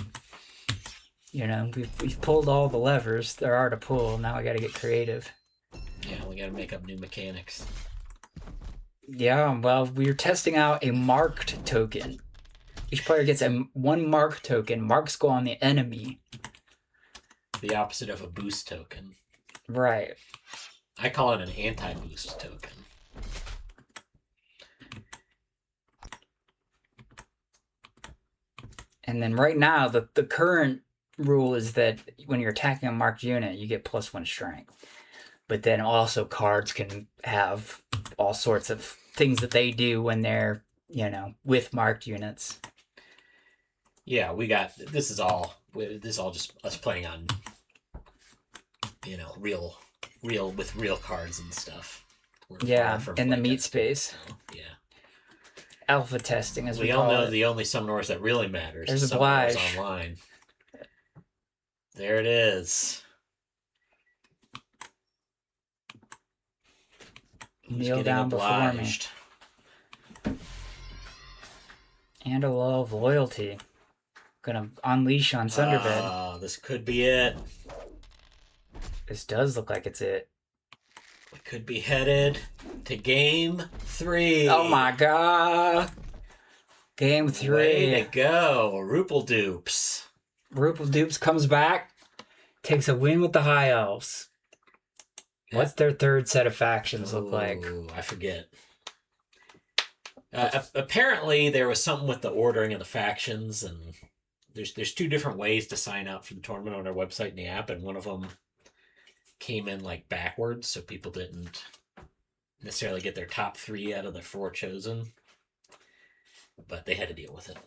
S1: You know, we've pulled all the levers there are to pull. Now we got to get creative.
S2: Yeah, we got to make up new mechanics.
S1: Yeah, well, we're testing out a marked token. Each player gets one mark token. Marks go on the enemy.
S2: The opposite of a boost token.
S1: Right.
S2: I call it an anti-boost token.
S1: And then right now, the current rule is that when you're attacking a marked unit, you get +1 strength. But then also cards can have all sorts of things that they do when they're, you know, with marked units.
S2: Yeah, this is all just us playing on, you know, real cards and stuff.
S1: Yeah, in the meat space.
S2: So, yeah.
S1: Alpha testing, as we
S2: all
S1: call
S2: know
S1: it.
S2: The only Summoners that really matters
S1: There's
S2: is Summoners Online. There it is.
S1: Kneel down before me. And a law of loyalty. Gonna unleash on Thunderbed.
S2: Oh, this could be it.
S1: This does look like it's it.
S2: We could be headed to game 3.
S1: Oh my god. Game 3.
S2: Way to go. Rupel Dupes.
S1: Rupel Dupes comes back. Takes a win with the High Elves. What's their third set of factions look like?
S2: I forget. Apparently, there was something with the ordering of the factions, and there's 2 different ways to sign up for the tournament on our website and the app, and one of them came in like backwards, so people didn't necessarily get their top 3 out of the 4 chosen, but they had to deal with it.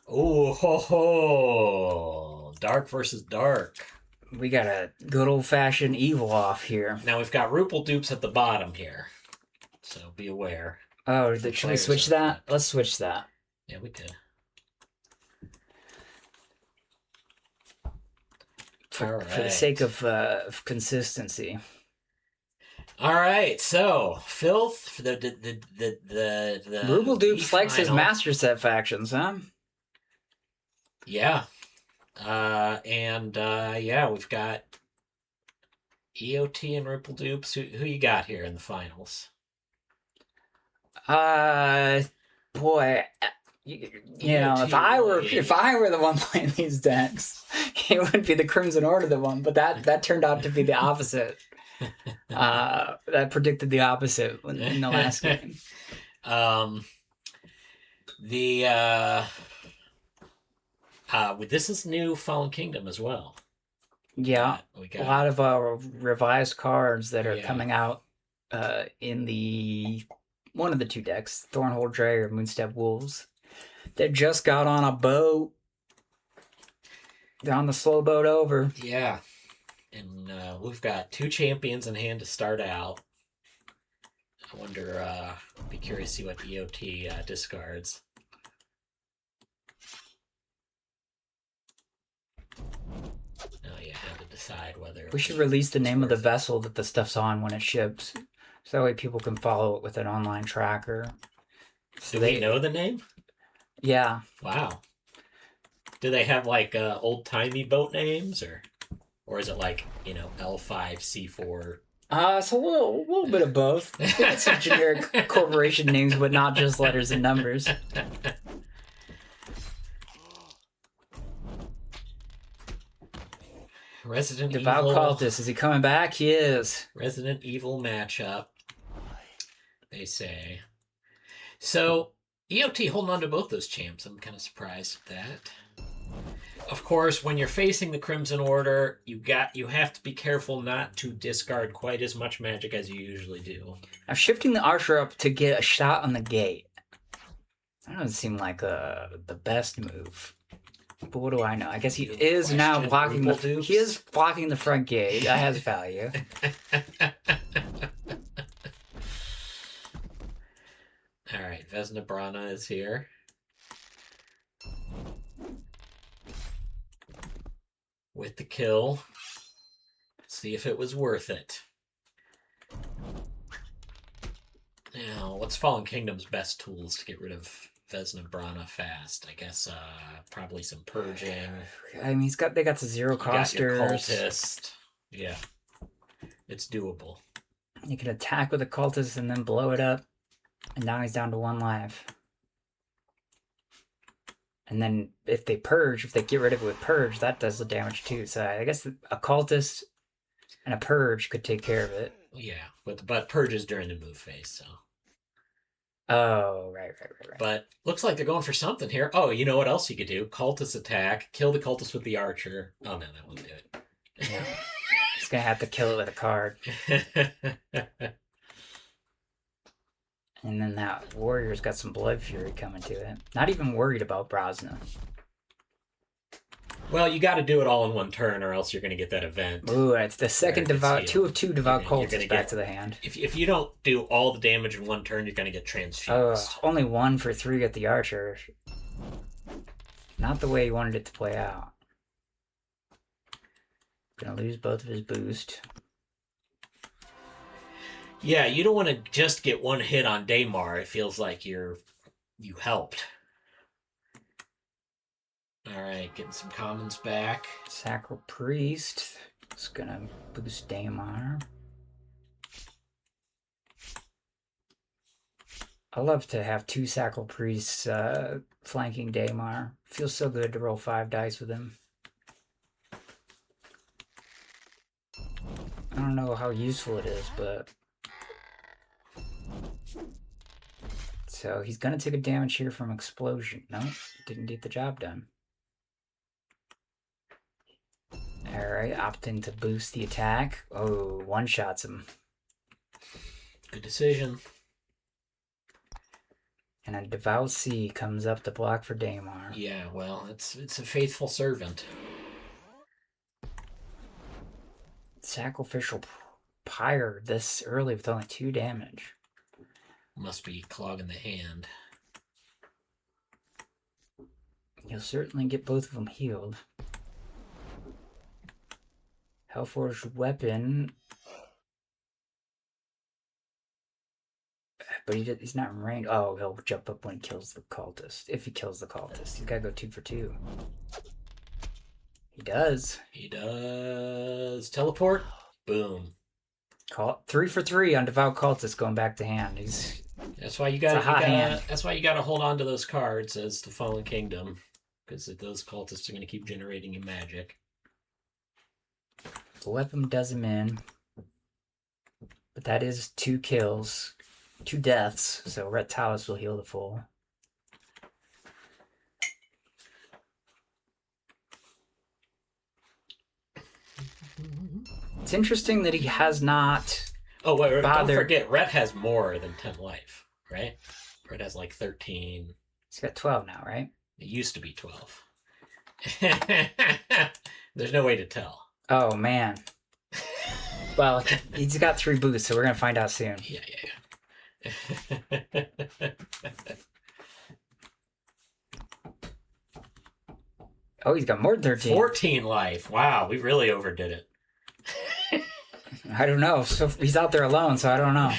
S2: Oh, ho, ho. Dark versus dark.
S1: We got a good old-fashioned evil off here.
S2: Now we've got Rupel dupes at the bottom here, so be aware.
S1: Oh, should we switch that? Let's switch that.
S2: Yeah, we could.
S1: For the sake of consistency.
S2: All right, so Filth, the
S1: Rupel Dupes likes his master set factions, huh?
S2: Yeah, yeah, we've got EOT and Rupel Dupes. Who you got here in the finals?
S1: Boy, you know, if I were the one playing these decks, it would be the Crimson Order the one. But that turned out to be the opposite. That predicted the opposite in the last game.
S2: This is new Fallen Kingdom as well.
S1: Yeah, we got a lot of revised cards that are coming out in the one of the two decks, Thornhold Dray or Moonstep Wolves. They just got on a boat. They're on the slow boat over.
S2: Yeah. And we've got 2 champions in hand to start out. I wonder, be curious to see what EOT discards. Oh, yeah, I have to decide whether...
S1: We should release the name of the vessel that the stuff's on when it ships. So that way people can follow it with an online tracker.
S2: So do we know the name?
S1: Yeah.
S2: Wow. Do they have, like, old-timey boat names, or is it like, you know, L5, C4?
S1: It's a little bit of both. It's some generic corporation names, but not just letters and numbers.
S2: Resident
S1: Devout
S2: Evil.
S1: Cultist, is he coming back? He is.
S2: Resident Evil matchup, they say. So, EOT holding on to both those champs. I'm kind of surprised at that. Of course, when you're facing the Crimson Order, you have to be careful not to discard quite as much magic as you usually do.
S1: I'm shifting the Archer up to get a shot on the gate. That doesn't seem like the best move. But what do I know? I guess he is now blocking he is blocking the front gate. That has value.
S2: All right, Vesna Brana is here. With the kill. Let's see if it was worth it. Now, what's Fallen Kingdom's best tools to get rid of Vesna Brana fast? I guess probably some purging.
S1: I mean, they got the zero costers.
S2: Cultist. Yeah. It's doable.
S1: You can attack with a cultist and then blow it up. And now he's down to 1 life. And then if they get rid of it with purge, that does the damage too. So I guess a cultist and a purge could take care of it.
S2: Yeah, but purge is during the move phase, so.
S1: Oh, right.
S2: But looks like they're going for something here. Oh, you know what else you could do? Cultist attack, kill the cultist with the archer. Oh no, that won't do it.
S1: Yeah. He's gonna have to kill it with a card. And then that warrior's got some blood fury coming to it. Not even worried about Brosna.
S2: Well, you got to do it all in one turn, or else you're going to get that event.
S1: Ooh, it's the second devout, 2 of 2 devout cultists back to the hand.
S2: If you don't do all the damage in one turn, you're going to get transfused.
S1: Only 1 for 3 at the archer. Not the way he wanted it to play out. Gonna lose both of his boost.
S2: Yeah, you don't want to just get 1 hit on Daymar. It feels like you helped. All right, getting some commons back.
S1: Sacral Priest is gonna boost Daymar. I love to have 2 Sacral Priests flanking Daymar. Feels so good to roll 5 dice with him. I don't know how useful it is, but... So he's gonna take a damage here from Explosion. No, didn't get the job done. Alright, opting to boost the attack. Oh, one-shots him.
S2: Good decision.
S1: And a Devout Sea comes up to block for Daymar.
S2: Yeah, well, it's a faithful servant.
S1: Sacrificial pyre this early with only 2 damage.
S2: Must be clogging the hand.
S1: You'll certainly get both of them healed. Hellforged weapon. But he's not in range. Oh, he'll jump up when he kills the cultist. If he kills the cultist. He's got to go 2 for 2. He does.
S2: He does. Teleport. Boom.
S1: 3 for 3 on Devout Cultist going back to hand.
S2: That's why you got
S1: hand.
S2: That's why you got to hold on to those cards as the Fallen Kingdom, because those cultists are going to keep generating you magic.
S1: The weapon does him in, but that is 2 kills, 2 deaths. So Reptiles will heal the full. It's interesting that he has not.
S2: Oh, wait, don't forget, Rhett has more than 10 life, right? Rhett has like 13.
S1: He's got 12 now, right?
S2: It used to be 12. There's no way to tell.
S1: Oh, man. Well, he's got 3 boosts, so we're going to find out soon.
S2: Yeah.
S1: Oh, he's got more than 13.
S2: 14 life. Wow, we really overdid it.
S1: I don't know. So he's out there alone, so I don't know.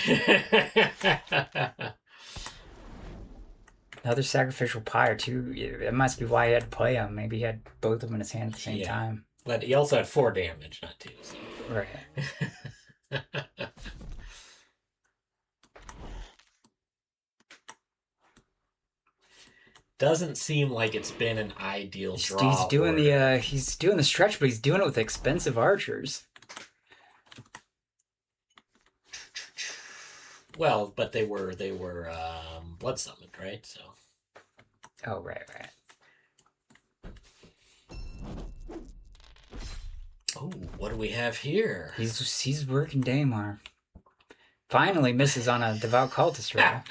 S1: Another sacrificial pyre, too. It must be why he had to play him. Maybe he had both of them in his hand at the same time.
S2: But he also had 4 damage, not 2. So.
S1: Right.
S2: Doesn't seem like it's been an ideal draw.
S1: He's doing the stretch, but he's doing it with expensive archers.
S2: Well, but they were blood summoned, right? So.
S1: Oh, right.
S2: Oh, what do we have here?
S1: He's working Daemar. Finally misses on a Devout Cultist roll.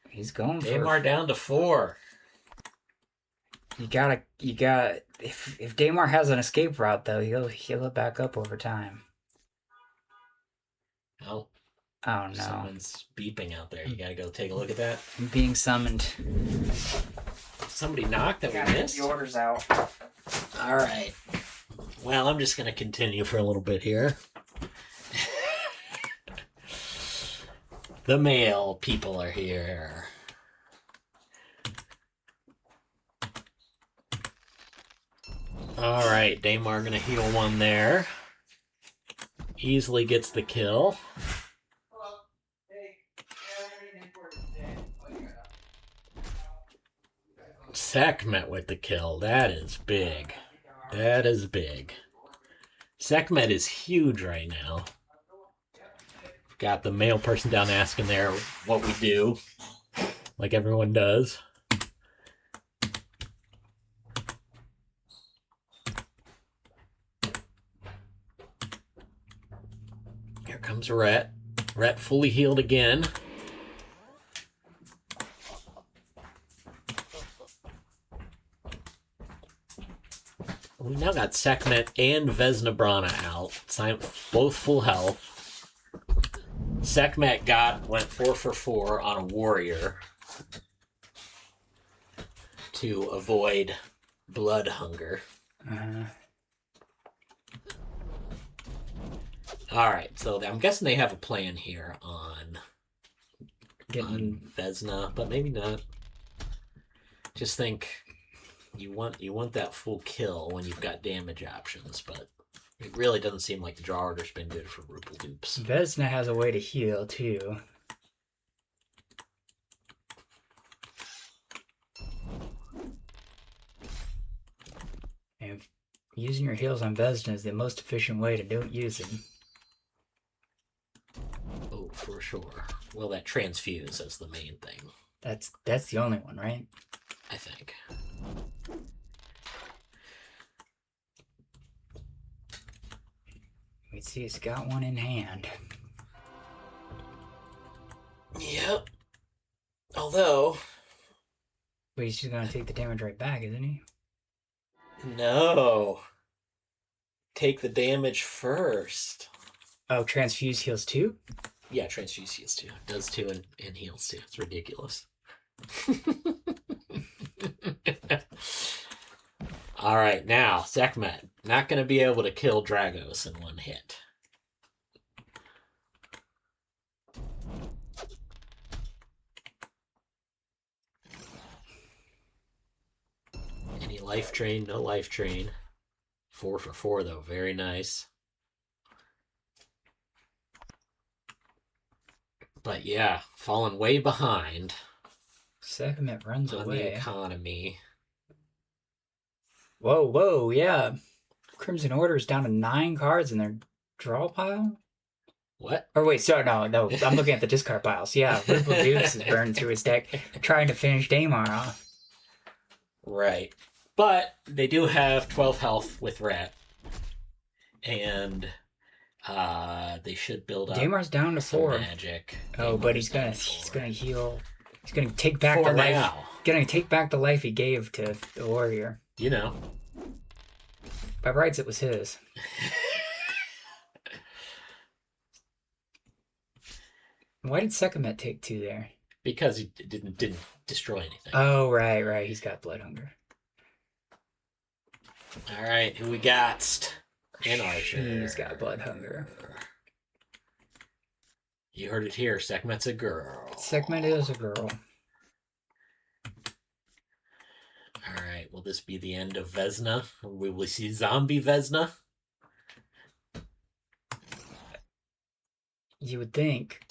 S1: He's going for
S2: Daemar down to 4.
S1: You got if Daemar has an escape route though, he'll heal it back up over time.
S2: Oh
S1: no.
S2: Someone's beeping out there. You gotta go take a look at that.
S1: I'm being summoned.
S2: Somebody knocked that we missed?
S1: The order's out.
S2: Alright. Well, I'm just gonna continue for a little bit here. The male people are here. Alright, Daemar gonna heal 1 there. Easily gets the kill. Sekhmet with the kill. That is big. That is big. Sekhmet is huge right now. Got the male person down asking there what we do. Like everyone does. Here comes Rhett. Rhett fully healed again. We now got Sekhmet and Vesnabrana out. Both full health. Sekhmet went 4 for 4 on a warrior to avoid blood hunger. Alright, so I'm guessing they have a plan here on Vesna, but maybe not. Just think you want that full kill when you've got damage options, but it really doesn't seem like the draw order's been good for Rupal Dupes.
S1: Vesna has a way to heal too. And using your heals on Vesna is the most efficient way to use them.
S2: Oh, for sure. Well, that transfuse is the main thing.
S1: That's the only one, right?
S2: I think.
S1: We see he's got one in hand.
S2: Yep. Although...
S1: But he's just going to take the damage right back, isn't he?
S2: No. Take the damage first.
S1: Oh, transfuse heals 2?
S2: Yeah, transfuse heals 2. Does 2 and heals 2. It's ridiculous. All right, now, Sekhmet. Not going to be able to kill Dragos in one hit. Any life drain? No life drain. 4 for 4, though. Very nice. But yeah, falling way behind.
S1: Sekhmet runs
S2: on
S1: away.
S2: The economy.
S1: Whoa, yeah. Crimson Order is down to 9 cards in their draw pile?
S2: What?
S1: Or wait, sorry, no. I'm looking at the discard piles. Yeah, Ripple Dukes is burned through his deck, trying to finish Daemar off.
S2: Right. But they do have 12 health with Rat. And they should build up
S1: Daemar's down to 4
S2: magic.
S1: Oh, but he's gonna heal. He's gonna take back the life.
S2: Now.
S1: Gonna take back the life he gave to the warrior.
S2: You know.
S1: By rights, it was his. Why did Sekhmet take 2 there?
S2: Because he didn't destroy anything.
S1: Oh, right. He's got blood hunger.
S2: All right, who we got? An Archer.
S1: He's got blood hunger.
S2: You heard it here. Sekhmet's a girl.
S1: Sekhmet is a girl.
S2: All right, will this be the end of Vesna? Or will we see zombie Vesna?
S1: You would think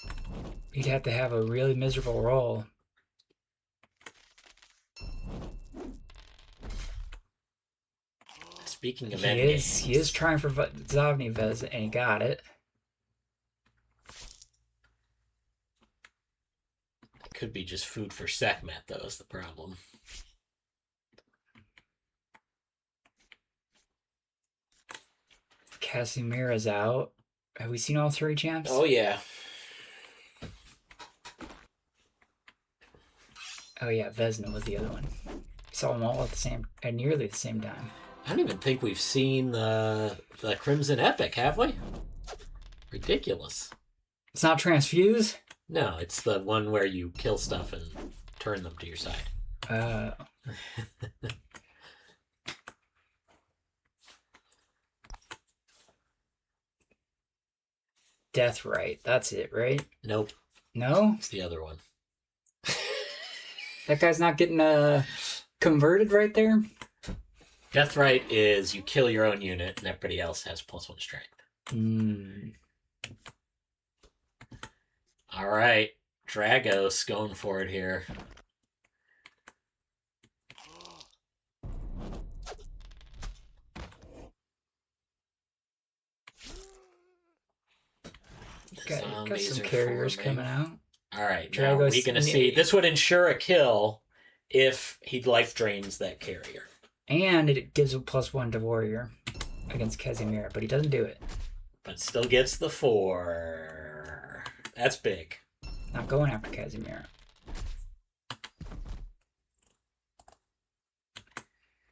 S1: he'd have to have a really miserable role.
S2: Speaking of
S1: he is trying for Zombie Vesna, and he got it.
S2: It could be just food for Sekhmet, though, is the problem.
S1: Casimira's out. Have we seen all 3 champs?
S2: Oh, yeah.
S1: Oh, yeah, Vesna was the other one. Saw them all at nearly the same time.
S2: I don't even think we've seen the Crimson Epic, have we? Ridiculous.
S1: It's not Transfuse?
S2: No, it's the one where you kill stuff and turn them to your side.
S1: Death Right. That's it, right?
S2: Nope.
S1: No?
S2: It's the other one.
S1: That guy's not getting converted right there?
S2: Death Right is you kill your own unit and everybody else has +1 strength. All right. Dragos going for it here.
S1: Got some carriers coming out.
S2: All right, now we're going to see. This would ensure a kill if he life drains that carrier.
S1: And it gives a +1 to warrior against Casimira, but he doesn't do it.
S2: But still gets the 4. That's big.
S1: Not going after Casimira.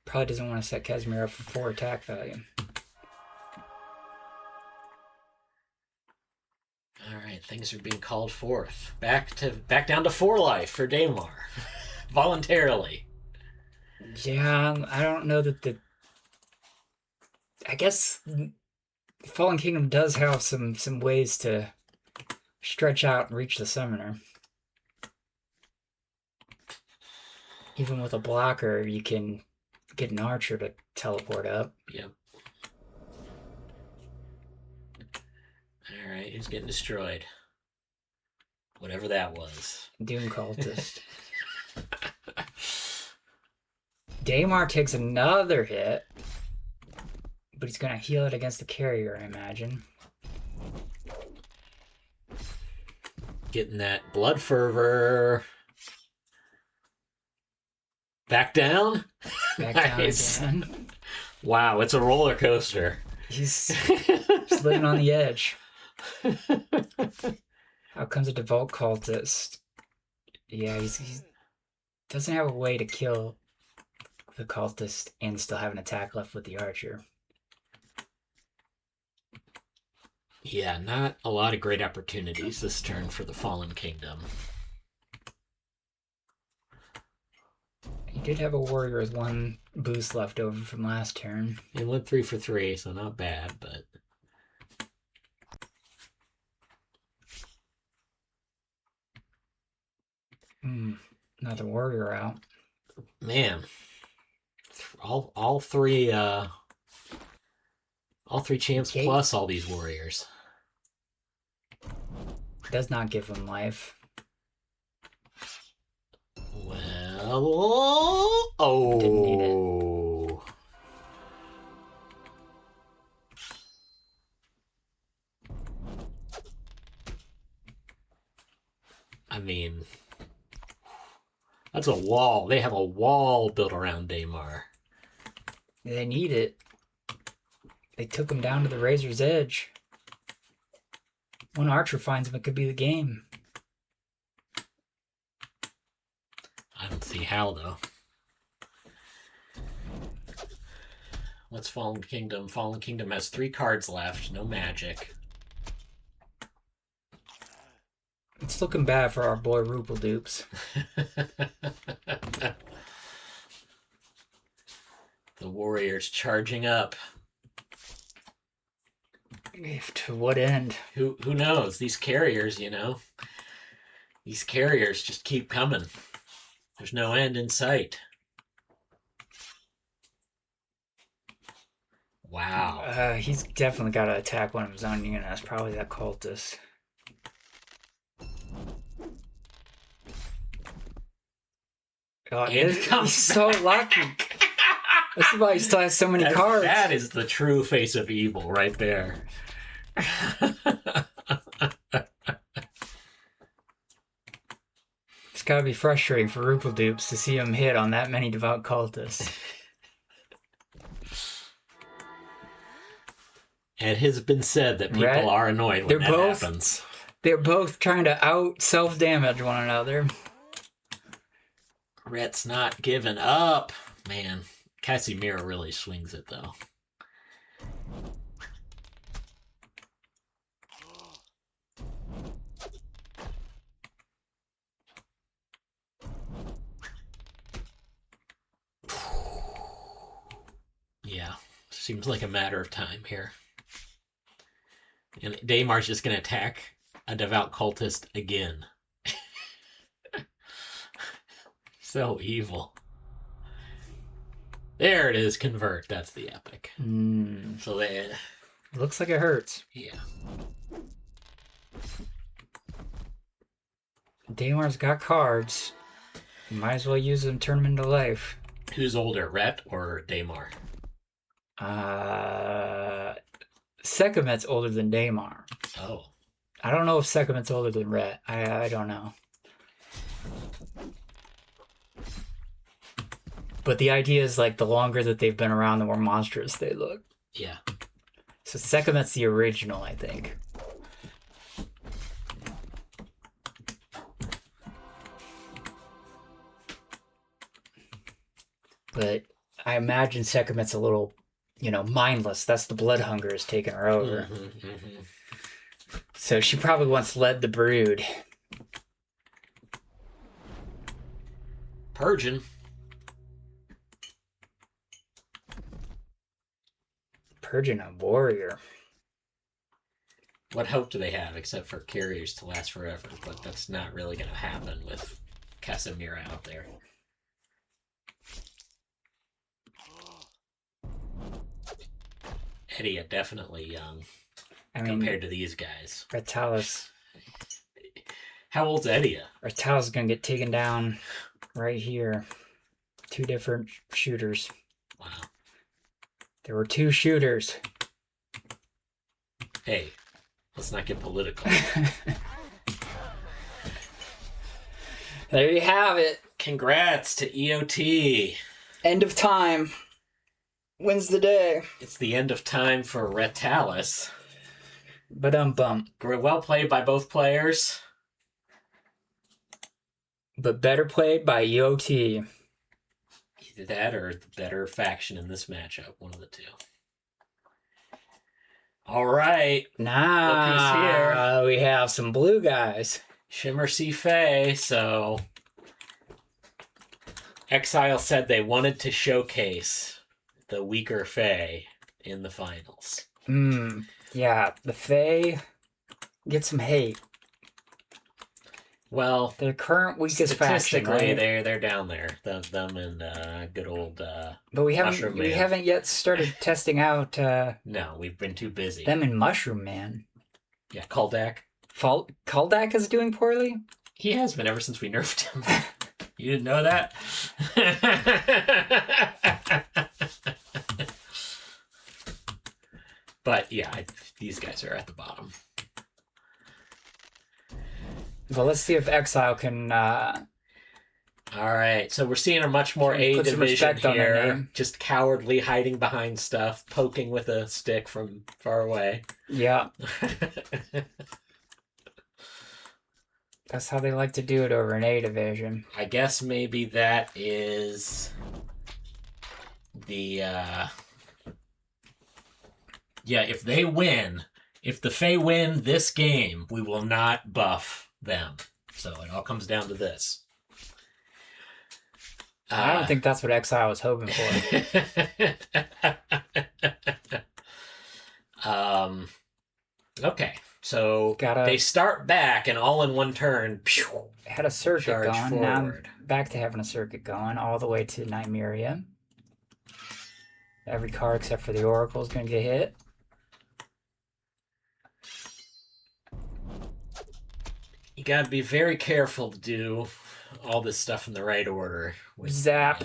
S1: Probably doesn't want to set Casimira up for 4 attack value.
S2: All right, things are being called forth. Back down to 4 life for Daemar. Voluntarily.
S1: Yeah, I don't know that I guess Fallen Kingdom does have some ways to stretch out and reach the summoner. Even with a blocker, you can get an archer to teleport up.
S2: Yep. Alright, who's getting destroyed? Whatever that was.
S1: Doom Cultist. Daemar takes another hit, but he's going to heal it against the carrier, I imagine.
S2: Getting that blood fervor. Back down?
S1: Back
S2: Nice.
S1: down again.
S2: Wow, it's a roller coaster.
S1: He's living on the edge. Out comes a Devout Cultist. Yeah, he doesn't have a way to kill the cultist and still have an attack left with the archer.
S2: Yeah, not a lot of great opportunities this turn for the Fallen Kingdom.
S1: He did have a warrior with 1 boost left over from last turn.
S2: He went 3 for 3, so not bad, but...
S1: Another warrior out.
S2: Man, all three champs plus all these warriors.
S1: Does not give him life.
S2: Well, oh,
S1: didn't need it.
S2: I mean, that's a wall. They have a wall built around Daymar.
S1: They need it. They took him down to the razor's edge. One archer finds him, it could be the game.
S2: I don't see how, though. What's Fallen Kingdom? Fallen Kingdom has 3 cards left, no magic.
S1: It's looking bad for our boy Rupel Dupes.
S2: The warriors charging up.
S1: To what end?
S2: Who knows? These carriers, you know. These carriers just keep coming. There's no end in sight. Wow.
S1: He's definitely got to attack one of his own units. Probably that cultist. Oh, he's so lucky. This is why he still has so many cards.
S2: That is the true face of evil right there.
S1: It's got to be frustrating for Rupel Dupes to see him hit on that many devout cultists.
S2: It has been said that people are annoyed when that happens.
S1: They're both trying to out self-damage one another.
S2: Rhett's not giving up. Man, Casimir really swings it, though. Yeah, seems like a matter of time here. And Daymar's just going to attack a devout cultist again. So evil. There it is, convert. That's the epic. So they...
S1: Looks like it hurts.
S2: Yeah.
S1: Daymar's got cards. You might as well use them, turn them into life.
S2: Who's older, Rhett or Daymar?
S1: Sekhmet's older than Daymar.
S2: Oh.
S1: I don't know if Sekhmet's older than Rhett. I don't know. But the idea is, like, the longer that they've been around, the more monstrous they look.
S2: Yeah.
S1: So Sekhmet's the original, I think. But I imagine Sekhmet's a little, mindless. That's the blood hunger is taking her over. So she probably once led the brood.
S2: Purging.
S1: Purging a warrior.
S2: What hope do they have except for carriers to last forever? But that's not really going to happen with Casimir out there. Eddie definitely young compared to these guys.
S1: Retalis.
S2: How old's Eddie?
S1: Retalis is going to get taken down right here. 2 different shooters.
S2: Wow.
S1: There were 2 shooters.
S2: Hey, let's not get political.
S1: There you have it.
S2: Congrats to EOT.
S1: End of time. Wins the day.
S2: It's the end of time for Retalis.
S1: Bum.
S2: Well played by both players.
S1: But better played by EOT.
S2: Either that or the better faction in this matchup. One of the two. All right.
S1: Nah,
S2: Look who's here.
S1: we have some blue guys.
S2: Shimmer Sea Fae. So Exile said they wanted to showcase the weaker Fae in the finals.
S1: Yeah, the Fae get some hate.
S2: Well,
S1: their current weakest faction,
S2: statistically,
S1: right?
S2: they're down there. Them and good old.
S1: But we
S2: Mushroom Man.
S1: haven't yet started testing out.
S2: No, we've been too busy.
S1: Them and Mushroom Man.
S2: Yeah, Kaldak.
S1: Kaldak is doing poorly.
S2: He has been ever since we nerfed him. You didn't know that? But yeah, these guys are at the bottom.
S1: But let's see if Exile can.
S2: All right, so we're seeing a much more A division here. Just cowardly hiding behind stuff, poking with a stick from far away.
S1: Yeah. That's how they like to do it over an A division.
S2: I guess maybe that is the yeah, if they win, if the Fae win this game, we will not buff them. So it all comes down to this.
S1: I don't think that's what Exile was hoping for.
S2: Okay. So they start back and all in one turn.
S1: Had a circuit going.
S2: Forward.
S1: Now I'm back to having a circuit going all the way to Nymeria. Every card except for the Oracle is going to get hit.
S2: You got to be very careful to do all this stuff in the right order.
S1: Zap.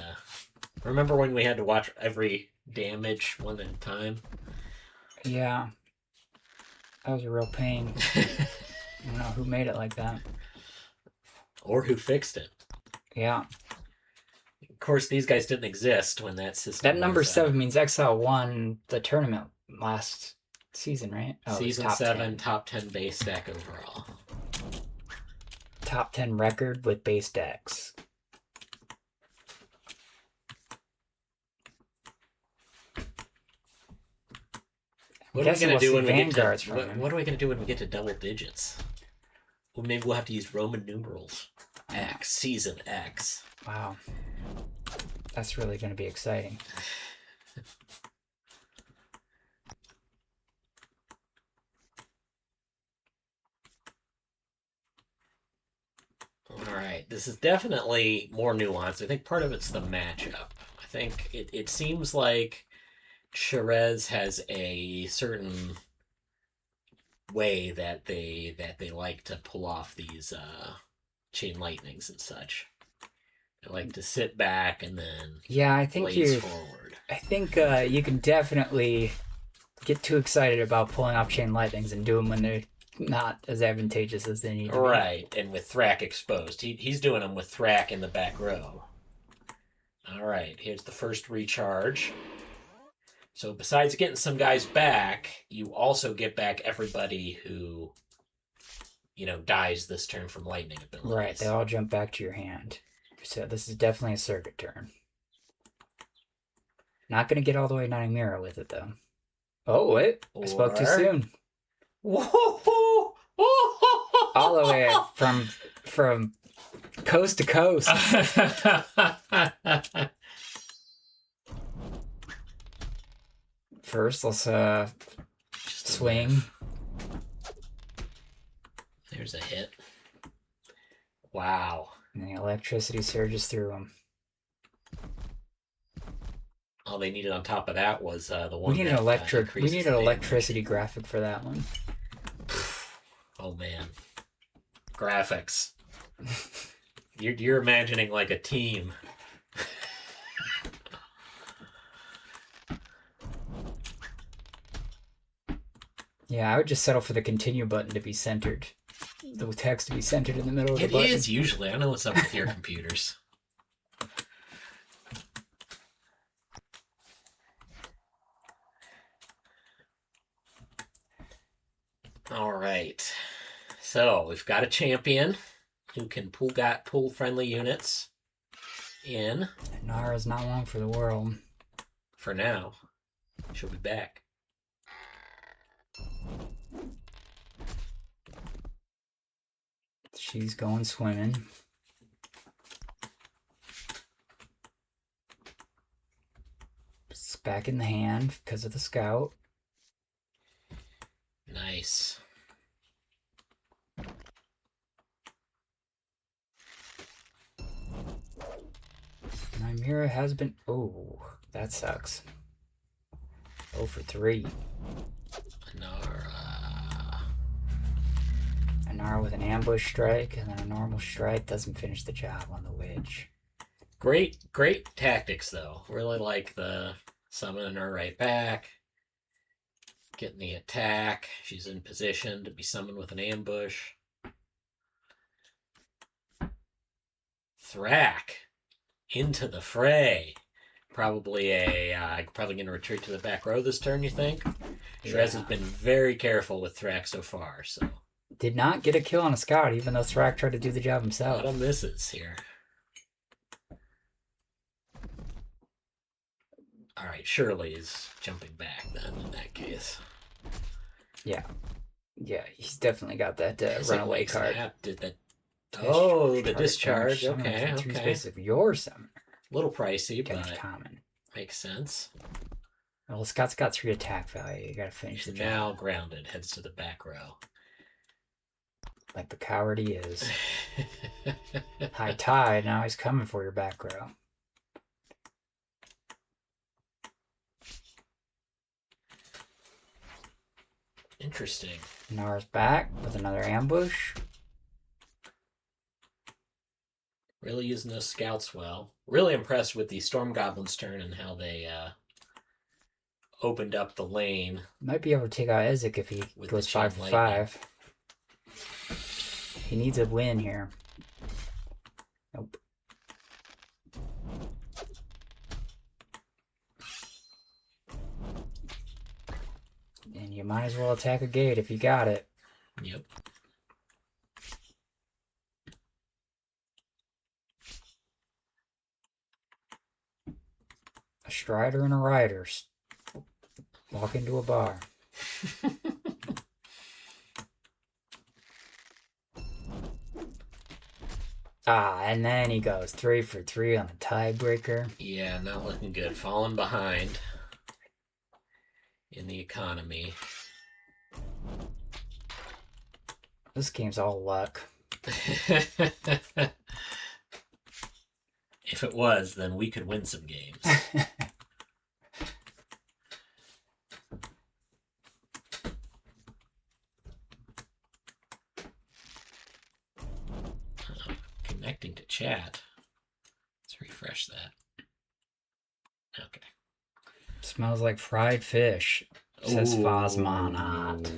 S2: Remember when we had to watch every damage one at a time?
S1: Yeah. That was a real pain. I don't know who made it like that.
S2: Or who fixed it.
S1: Yeah.
S2: Of course, these guys didn't exist when that system
S1: That number 7 means Exile won the tournament last season, right?
S2: Oh, season 7, top 10 base deck overall.
S1: Top 10 record with base decks.
S2: What are we going to do when we get to, what are we going to do when we get to double digits? Well, maybe we'll have to use Roman numerals. X, season X.
S1: Wow. That's really going to be exciting.
S2: All right, this is definitely more nuanced. I think part of it's the matchup. I think it seems like Sherez has a certain way that they like to pull off these chain lightnings and such. They like to sit back and then
S1: I think
S2: blaze forward.
S1: I think you can definitely get too excited about pulling off chain lightnings and do them when they're not as advantageous as they need to be.
S2: Right, and with Thrak exposed. He's doing them with Thrak in the back row. All right, here's the first recharge. So besides getting some guys back, you also get back everybody who, dies this turn from lightning abilities.
S1: Right, they all jump back to your hand. So this is definitely a circuit turn. Not going to get all the way to Nymeria with it, though. Oh, wait. I spoke too soon. All the way from coast to coast. First, let's swing.
S2: There's a hit. Wow.
S1: And the electricity surges through them.
S2: All they needed on top of that was the one.
S1: We need an electricity graphic for that one.
S2: Oh man, graphics. You're imagining like a team.
S1: Yeah, I would just settle for the continue button to be centered. The text to be centered in the middle of the button.
S2: It is usually. I don't know what's up with your computers. All right. So we've got a champion who can pull friendly units. in.
S1: Nara's not long for the world.
S2: For now. She'll be back.
S1: She's going swimming. It's back in the hand because of the scout.
S2: Nice.
S1: Nymeria has been... Oh, that sucks. 0 for 3. Nara with an ambush strike, and then a normal strike doesn't finish the job on the witch.
S2: Great tactics, though. Really like the summoning her right back. Getting the attack. She's in position to be summoned with an ambush. Thrak into the fray. Probably going to retreat to the back row this turn, you think? Shrez has been very careful with Thrak so far, so...
S1: Did not get a kill on a scout, even though Thrak tried to do the job himself.
S2: A lot of misses here. Alright, Shirley is jumping back then, in that case.
S1: Yeah. Yeah, he's definitely got that runaway card.
S2: Did that... Oh, the discharge. Okay.
S1: Space of your summoner.
S2: A little pricey,
S1: but common.
S2: Makes sense.
S1: Well, Scott's got 3 attack value. You gotta finish the job.
S2: Now grounded, heads to the back row.
S1: Like the coward he is. High tide, now he's coming for your back row.
S2: Interesting.
S1: Nara's back with another ambush.
S2: Really using those scouts well. Really impressed with the Storm Goblins' turn and how they opened up the lane.
S1: Might be able to take out Ezek if he goes 5 for 5. He needs a win here. Nope. And you might as well attack a gate if you got it.
S2: Yep.
S1: A strider and a rider walk into a bar. And then he goes 3 for 3 on the tiebreaker.
S2: Yeah, not looking good. Falling behind in the economy.
S1: This game's all luck.
S2: If it was, then we could win some games. Connecting to chat. Let's refresh that. Okay.
S1: Smells like fried fish, says Fosmonot.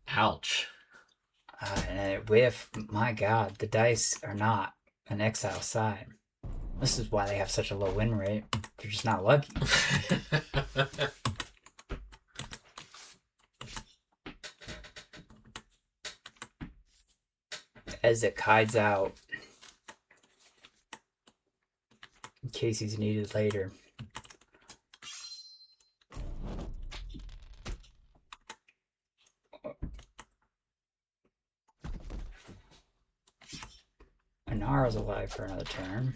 S2: Ouch.
S1: Whiff, my god, the dice are not an exile side. This is why they have such a low win rate. They're just not lucky. Ezek hides out in case he's needed later. Anara's alive for another turn.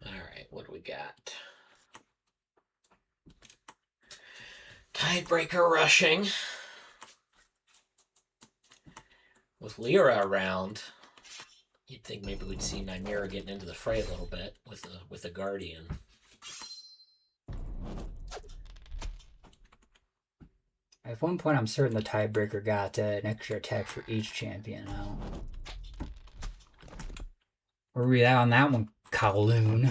S2: Alright, what do we got? Tidebreaker rushing. With Lyra around, you'd think maybe we'd see Nymeria getting into the fray a little bit with a Guardian.
S1: At one point, I'm certain the tiebreaker got an extra attack for each champion now. Where were we at on that one, Kowloon?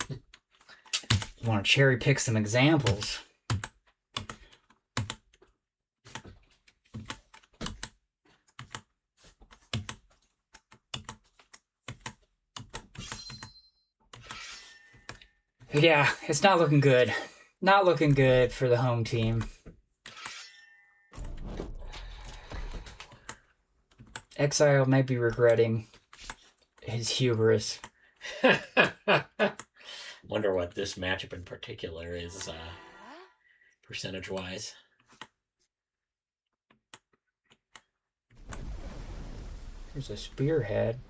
S1: You want to cherry pick some examples? Yeah, it's not looking good. Not looking good for the home team. Exile might be regretting his hubris.
S2: Wonder what this matchup in particular is percentage-wise.
S1: There's a spearhead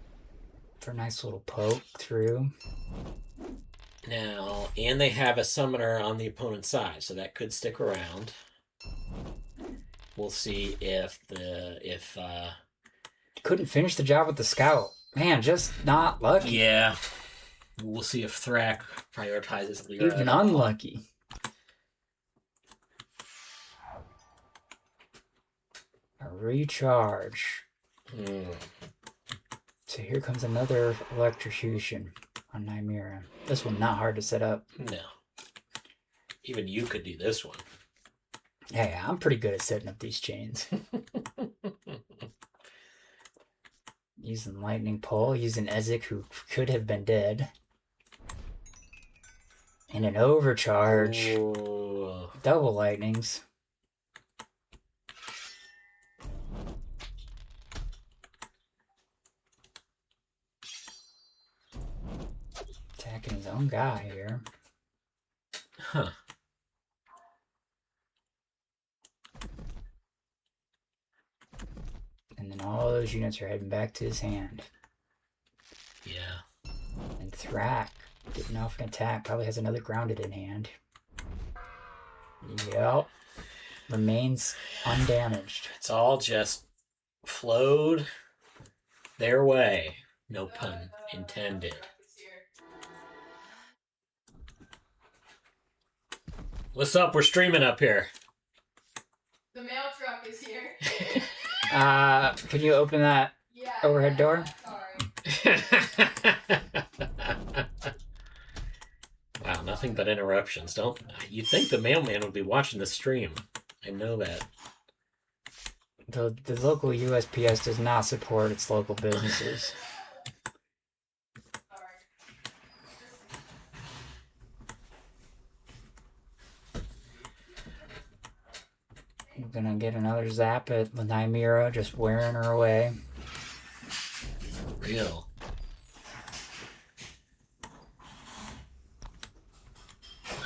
S1: for a nice little poke through.
S2: Now, and they have a summoner on the opponent's side, so that could stick around. We'll see if
S1: couldn't finish the job with the scout. Man, just not lucky.
S2: Yeah. We'll see if Thrak prioritizes Lyra.
S1: Even unlucky. A recharge. So here comes another electrocution on Nymera. This one not hard to set up.
S2: No. Even you could do this one.
S1: Hey, I'm pretty good at setting up these chains. Using lightning pole, using Ezek, who could have been dead. And an overcharge.
S2: Ooh.
S1: Double lightnings. Attacking his own guy here.
S2: Huh.
S1: And then all those units are heading back to his hand.
S2: Yeah.
S1: And Thrak, getting off an attack, probably has another grounded in hand. Yep. Remains undamaged.
S2: It's all just flowed their way. No pun intended. What's up? We're streaming up here.
S3: The mail truck is here.
S1: Can you open that overhead door?
S3: Sorry.
S2: Wow, nothing but interruptions. You'd think the mailman would be watching the stream. I know that.
S1: The local USPS does not support its local businesses. We're gonna get another zap at Nymera, just wearing her away.
S2: For real.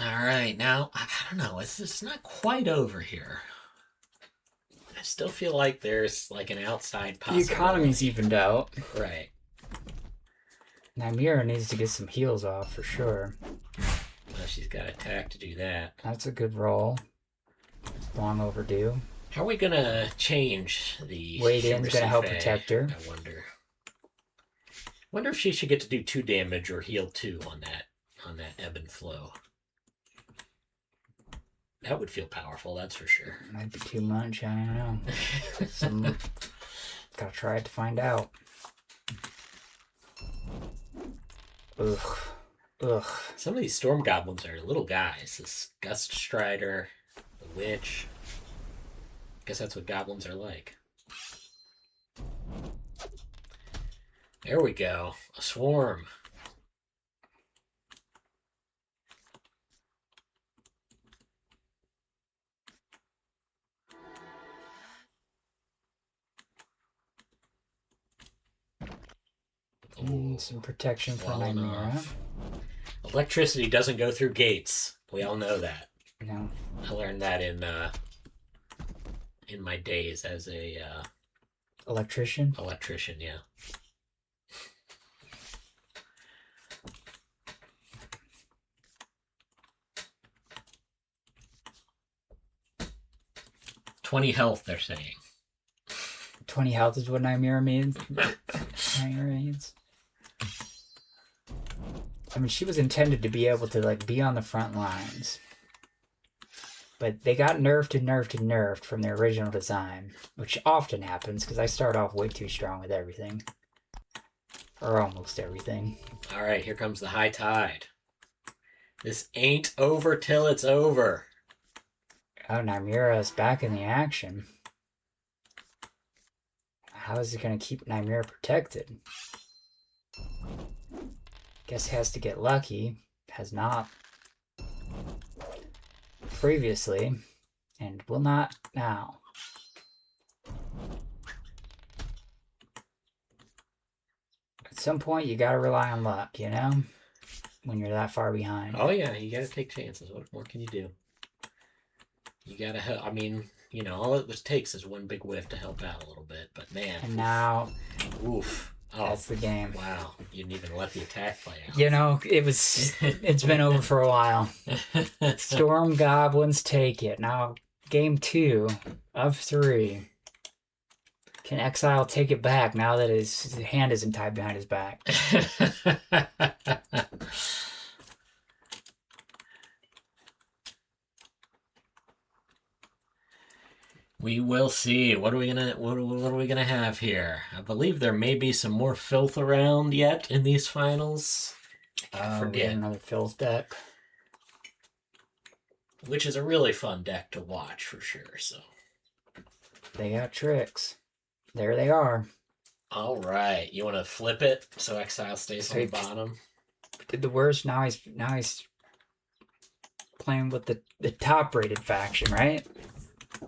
S2: Alright, now, I don't know, it's not quite over here. I still feel like there's like an outside possibility.
S1: The economy's evened out.
S2: Right.
S1: Nymera needs to get some heals off for sure.
S2: Well, she's got attack to do that.
S1: That's a good roll. Long overdue.
S2: How are we gonna change the
S1: Wade
S2: Shimmer
S1: In's gonna
S2: Sea
S1: help
S2: Fae,
S1: protect her.
S2: I wonder if she should get to do 2 damage or heal 2 on that ebb and flow. That would feel powerful, that's for sure.
S1: Might be too much, I don't know. Gotta try it to find out. Ugh. Ugh.
S2: Some of these storm goblins are little guys. This Gust Strider, the Witch. I guess that's what goblins are like. There we go. A swarm.
S1: Some protection for
S2: Well
S1: Nymera.
S2: enough. Electricity doesn't go through gates. We all know that.
S1: No.
S2: I learned that in my days as a
S1: Electrician?
S2: electrician, yeah. $20 health, they're saying.
S1: 20 health is what Nymera means. Nymera means. I mean, she was intended to be able to, like, be on the front lines. But they got nerfed and nerfed and nerfed from their original design, which often happens, because I start off way too strong with everything. Or almost everything.
S2: Alright, here comes the high tide. This ain't over till it's over.
S1: Oh, Nymera's back in the action. How is it going to keep Nymera protected? Guess he has to get lucky. Has not. previously, and will not now. At some point, you gotta rely on luck, you know? When you're that far behind.
S2: Oh, yeah, you gotta take chances. What more can you do? You gotta help. I mean, all it takes is one big whiff to help out a little bit, but man.
S1: And now,
S2: oof. Oh,
S1: that's the game.
S2: Wow, you didn't even let the attack play out.
S1: It's been over for a while. Storm Goblins take it. Now, game 2 of 3. Can Exile take it back now that his hand isn't tied behind his back?
S2: We will see. What are we gonna have here? I believe there may be some more filth around yet in these finals. I forget.
S1: Another Filth deck.
S2: Which is a really fun deck to watch for sure. So
S1: they got tricks. There they are.
S2: All right, you want to flip it so Exile stays on the bottom.
S1: Did the worst. Now he's playing with the top-rated faction, right?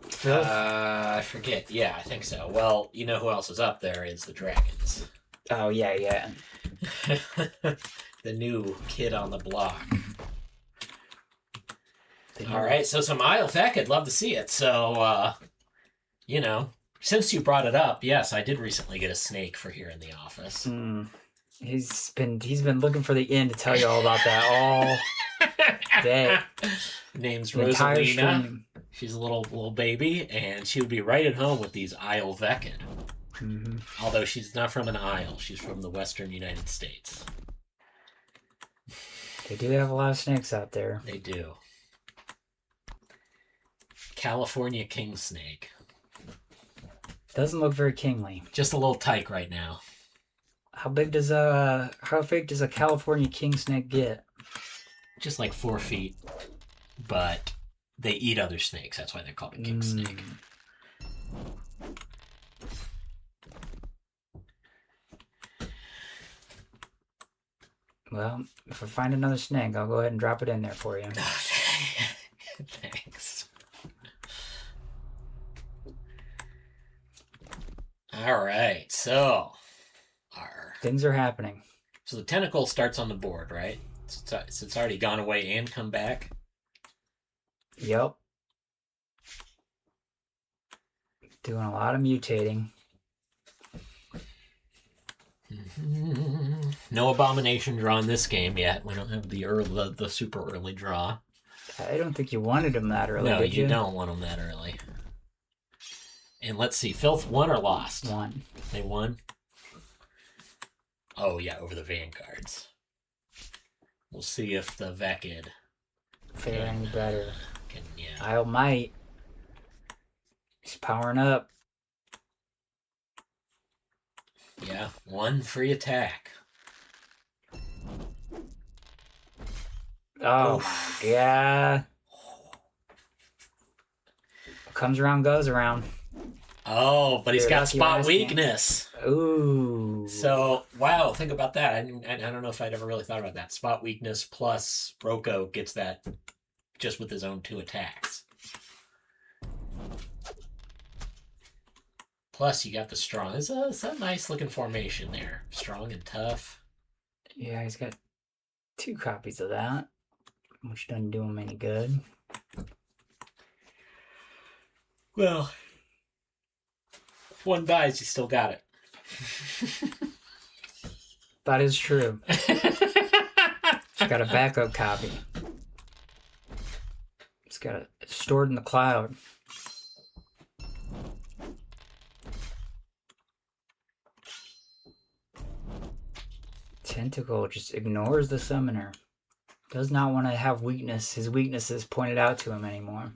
S1: Filth?
S2: I forget. Yeah, I think so. Well, you know who else is up there is the Dragons.
S1: Oh, yeah.
S2: The new kid on the block. All right, so some Isle Feck, I'd love to see it. So, since you brought it up, yes, I did recently get a snake for here in the office.
S1: He's been looking for the end to tell you all about that all day.
S2: Name's Rosalina. She's a little baby, and she would be right at home with these Isle Vecid.
S1: Mm-hmm.
S2: Although she's not from an isle, she's from the western United States.
S1: They do have a lot of snakes out there.
S2: They do. California king snake.
S1: Doesn't look very kingly.
S2: Just a little tyke right now.
S1: How big does a California king snake get?
S2: Just like 4 feet, but they eat other snakes. That's why they're called a king snake.
S1: Well, if I find another snake, I'll go ahead and drop it in there for you.
S2: Thanks. All right, so
S1: things are happening.
S2: So the tentacle starts on the board, right? So it's already gone away and come back.
S1: Yep. Doing a lot of mutating.
S2: No abomination draw in this game yet. We don't have the super early draw.
S1: I don't think you wanted them that early.
S2: No,
S1: did you?
S2: don't want them that early. And let's see, Filth won or lost?
S1: Won.
S2: They won? Oh, yeah, over the Vanguards. We'll see if the Vecid
S1: fare any better.
S2: Yeah.
S1: Isle might. He's powering up.
S2: Yeah, 1 free attack.
S1: Oh my god. What comes around goes around.
S2: Oh, but he's got spot weakness.
S1: Ooh.
S2: So, wow, think about that. I don't know if I'd ever really thought about that. Spot weakness plus Roko gets that just with his own 2 attacks. Plus, you got the strong. It's a nice looking formation there. Strong and tough.
S1: Yeah, he's got 2 copies of that, which doesn't do him any good.
S2: Well, if one dies, you still got it.
S1: That is true. He's got a backup copy. He's got it stored in the cloud. Tentacle just ignores the summoner. Does not want to have his weaknesses pointed out to him anymore.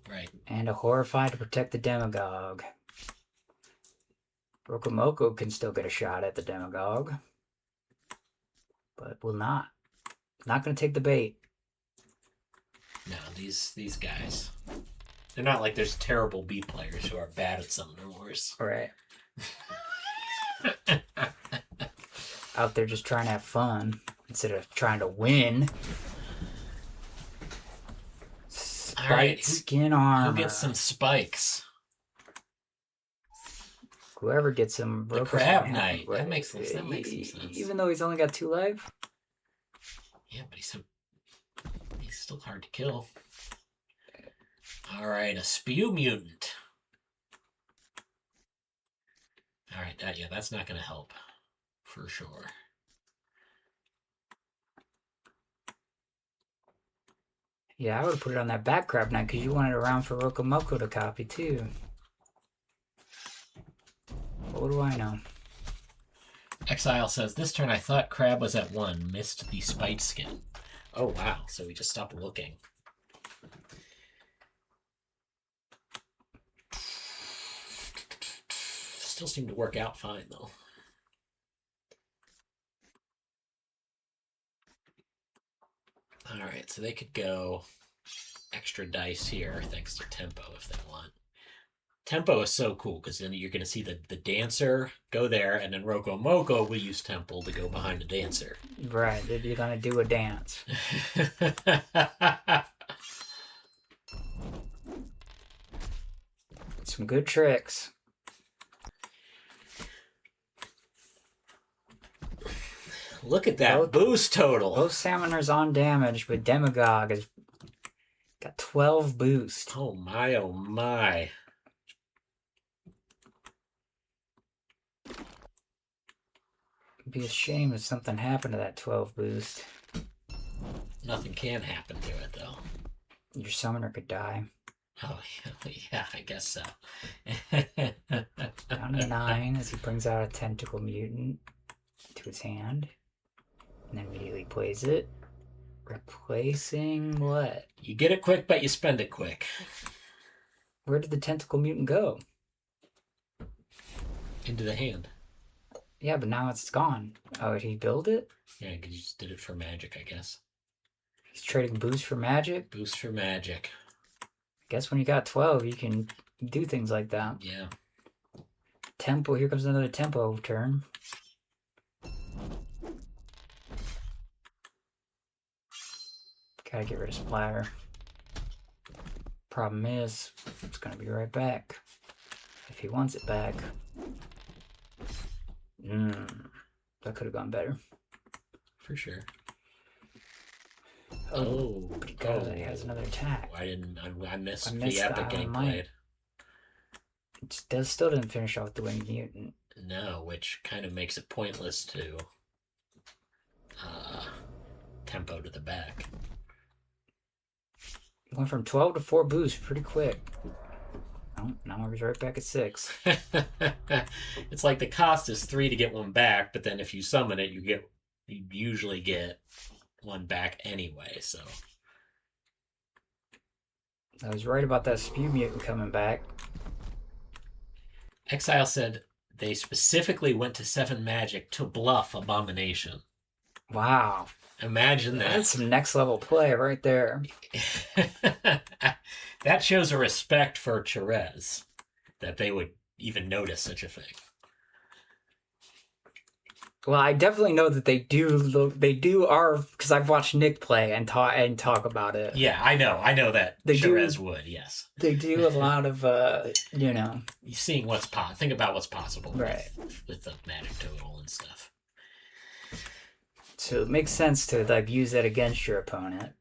S2: Right.
S1: And a Horrify to protect the Demagogue. Rokomoko can still get a shot at the Demagogue. But will not. Not going to take the bait.
S2: No, these guys. They're not like there's terrible B players who are bad at Summoner Wars.
S1: Right. Out there just trying to have fun instead of trying to win.
S2: All right,
S1: skin armor.
S2: who gets some spikes?
S1: Whoever gets him.
S2: The Crab Knight. That makes some sense.
S1: Even though he's only got 2 life.
S2: Yeah, but he's still hard to kill. All right, a Spew Mutant. All right, that's not going to help for sure.
S1: Yeah, I would have put it on that back Crab Knight because you wanted it around for Rokomoko to copy too. What do I know?
S2: Exile says, this turn I thought Crab was at 1, missed the Spite Skin. Oh, wow. So we just stopped looking. Still seemed to work out fine, though. All right, so they could go extra dice here, thanks to Tempo, if they want. Tempo is so cool, because then you're going to see the Dancer go there, and then Rokomoko will use Temple to go behind the Dancer.
S1: Right, you're going to do a dance. Some good tricks.
S2: Look at that boost total.
S1: Both Summoners on damage, but Demagogue has got 12 boost.
S2: Oh my, oh my.
S1: It'd be a shame if something happened to that 12 boost.
S2: Nothing can happen to it, though.
S1: Your Summoner could die.
S2: Oh, yeah, I guess so.
S1: Down to 9 as he brings out a Tentacle Mutant to his hand. And then immediately plays it. Replacing what?
S2: You get it quick, but you spend it quick.
S1: Where did the Tentacle Mutant go?
S2: Into the hand.
S1: Yeah, but now it's gone. Oh, did he build it?
S2: Yeah, because you just did it for magic, I guess.
S1: He's trading boost for magic?
S2: Boost for magic.
S1: I guess when you got 12, you can do things like that.
S2: Yeah.
S1: Tempo, here comes another Tempo turn. Gotta get rid of Splatter. Problem is, it's gonna be right back. If he wants it back. That could have gone better.
S2: For sure.
S1: Oh, but he has another attack.
S2: I missed
S1: the
S2: epic getting played.
S1: It still didn't finish off the Winged Mutant.
S2: No, which kind of makes it pointless to Tempo to the back.
S1: Went from 12 to 4 boost pretty quick. Oh, now we're right back at 6.
S2: It's like the cost is 3 to get 1 back, but then if you summon it, you usually get 1 back anyway, so.
S1: I was right about that Spew Mutant coming back.
S2: Exile said they specifically went to 7 magic to bluff Abomination.
S1: Wow.
S2: Imagine that.
S1: That's some next level play right there.
S2: That shows a respect for Cherez, that they would even notice such a thing.
S1: Well, I definitely know that they do because I've watched Nick play and talk about it.
S2: Yeah, I know that Cherez would, yes.
S1: They do a lot of
S2: You're seeing what's think about what's possible,
S1: right,
S2: with the magic total and stuff.
S1: So it makes sense to use that against your opponent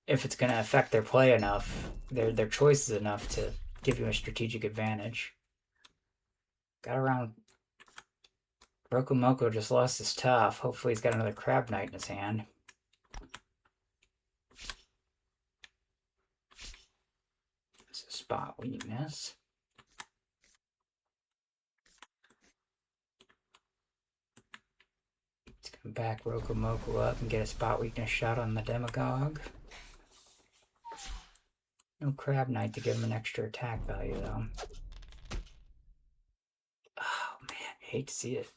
S1: if it's going to affect their play enough, their choices enough to give you a strategic advantage. Got around. Rokomoko just lost his tough. Hopefully he's got another Crab Knight in his hand. It's a spot weakness. Let's come back Rokomoko up and get a spot weakness shot on the Demagogue. No Crab Knight to give him an extra attack value, though. Oh, man. I hate to see it.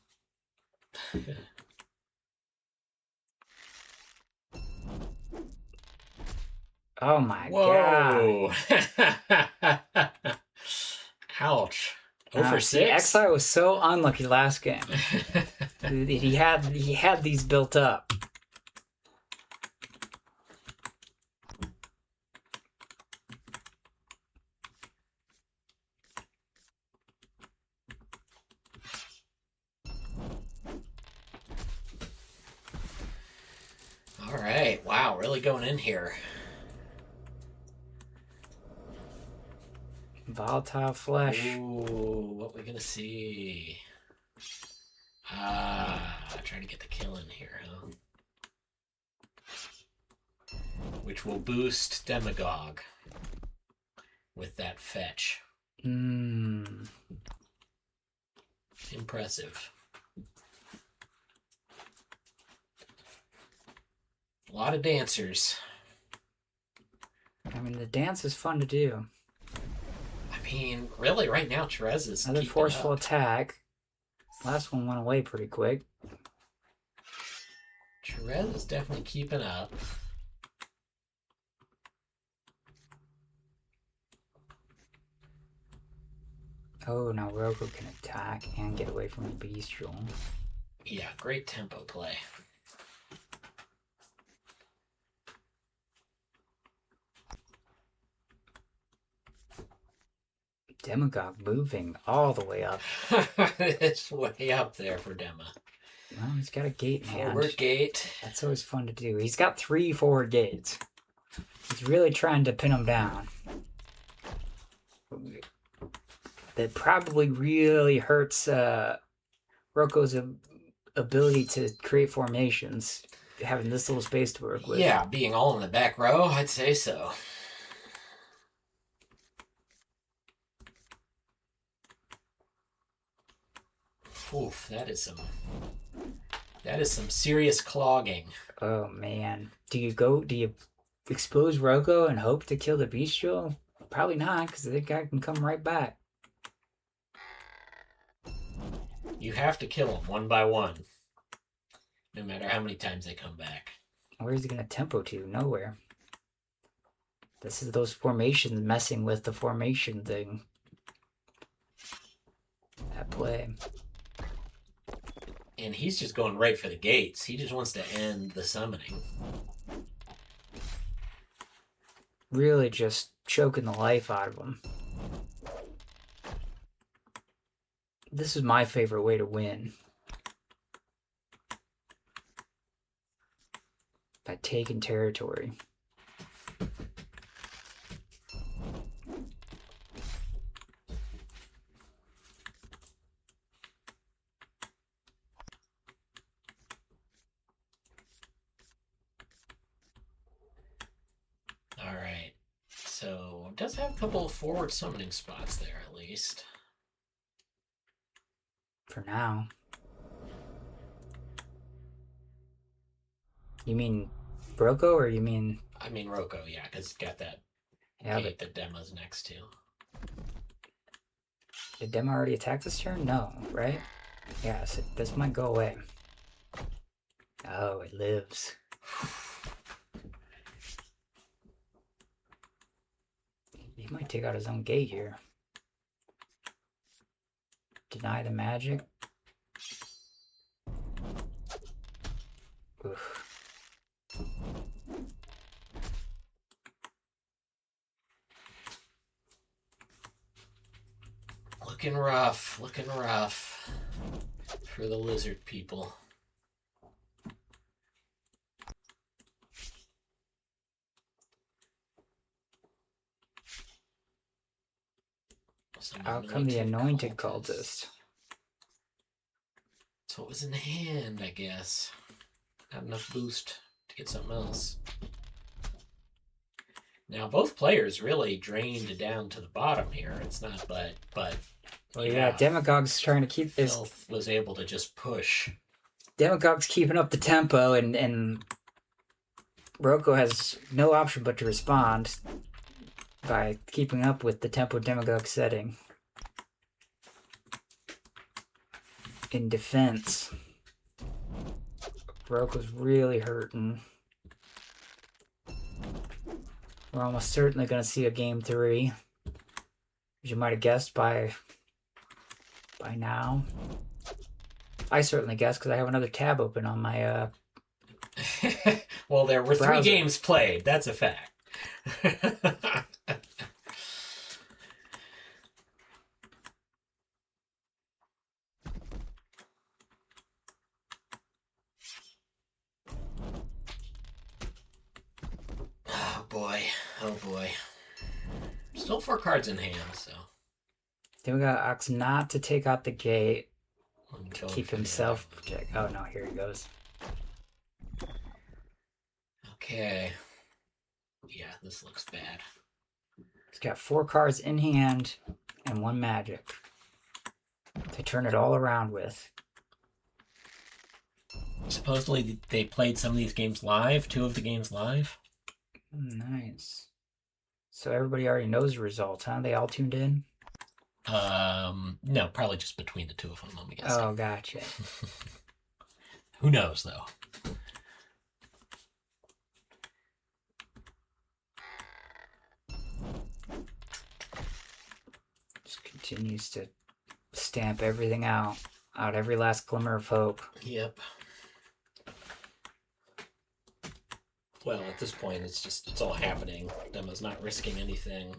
S1: Oh, my God.
S2: Ouch. 0 for 6?
S1: Exile was so unlucky last game. he had these built up.
S2: Wow, really going in here.
S1: Volatile flesh.
S2: Ooh, what we gonna see? Trying to get the kill in here, huh? Which will boost Demagogue with that fetch. Impressive. A lot of dancers.
S1: I mean, the dance is fun to do.
S2: I mean, really, right now, Therese is
S1: Another
S2: keeping
S1: forceful
S2: up.
S1: attack. Last one went away pretty quick.
S2: Therese is definitely keeping up.
S1: Oh, now Roko can attack and get away from the bestial.
S2: Yeah, great tempo play.
S1: Demagogue moving all the way up.
S2: It's way up there for Dema.
S1: Well, he's got a gate in hand.
S2: Forward gate.
S1: That's always fun to do. He's got 3 forward gates. He's really trying to pin him down. That probably really hurts Roko's ability to create formations, having this little space to work with.
S2: Yeah, being all in the back row, I'd say so. Oof, that is some serious clogging.
S1: Oh man. Do you expose Roko and hope to kill the bestial? Probably not, because that guy can come right back.
S2: You have to kill them one by one, no matter how many times they come back.
S1: Where's he gonna tempo to? Nowhere. This is those formations messing with the formation thing at play.
S2: And he's just going right for the gates. He just wants to end the summoning.
S1: Really just choking the life out of him. This is my favorite way to win. By taking territory.
S2: Alright. So, it does have a couple of forward summoning spots there, at least.
S1: For now. You mean Roko, or you mean...
S2: I mean Roko, yeah, because it's got that
S1: gate
S2: that Dema's next to.
S1: Did Dema already attack this turn? No, right? Yeah, so this might go away. Oh, it lives. He might take out his own gate here. Deny the magic. Oof.
S2: Looking rough for the lizard people.
S1: Out come the anointed cultist.
S2: So it was in hand, I guess. Not enough boost to get something else. Now both players really drained down to the bottom here. It's not, but
S1: well, yeah, Demagogue's trying to keep this.
S2: Filth was able to just push.
S1: Demagogue's keeping up the tempo, and Roko has no option but to respond by keeping up with the tempo Demagogue setting. In defense, Roko's really hurting. We're almost certainly going to see a game 3, as you might have guessed by now. I certainly guessed because I have another tab open on my
S2: well, there were
S1: browser.
S2: 3 games played. That's a fact. boy. Oh boy. Still 4 cards in hand, so.
S1: Then we got Ox not to take out the gate to
S2: Going
S1: keep
S2: for the
S1: himself
S2: other one.
S1: protect. Oh no, here he goes.
S2: Okay. Yeah, this looks bad.
S1: He's got 4 cards in hand and 1 magic to turn it all around with.
S2: Supposedly they played some of these games live, 2 of the games live.
S1: Nice. So everybody already knows the results, huh? They all tuned in?
S2: No, probably just between the 2 of them, I'm guessing.
S1: Oh, gotcha.
S2: Who knows, though?
S1: Just continues to stamp everything out every last glimmer of hope.
S2: Yep. Well, at this point, it's all happening. Demo's not risking anything.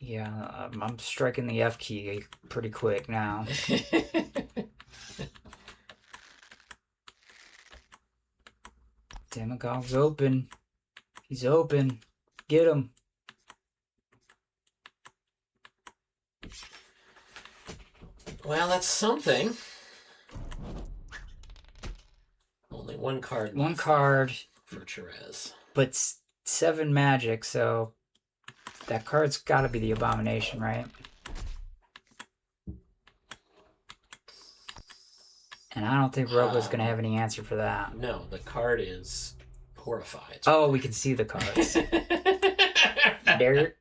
S1: Yeah, I'm striking the F key pretty quick now. Demogog's open. He's open. Get him.
S2: Well, that's something. Only 1 card.
S1: 1 card.
S2: For Therese.
S1: But 7 magic, so that card's got to be the Abomination, right? And I don't think Robo's going to have any answer for that.
S2: No, the card is horrified.
S1: Oh, we can see the cards. There.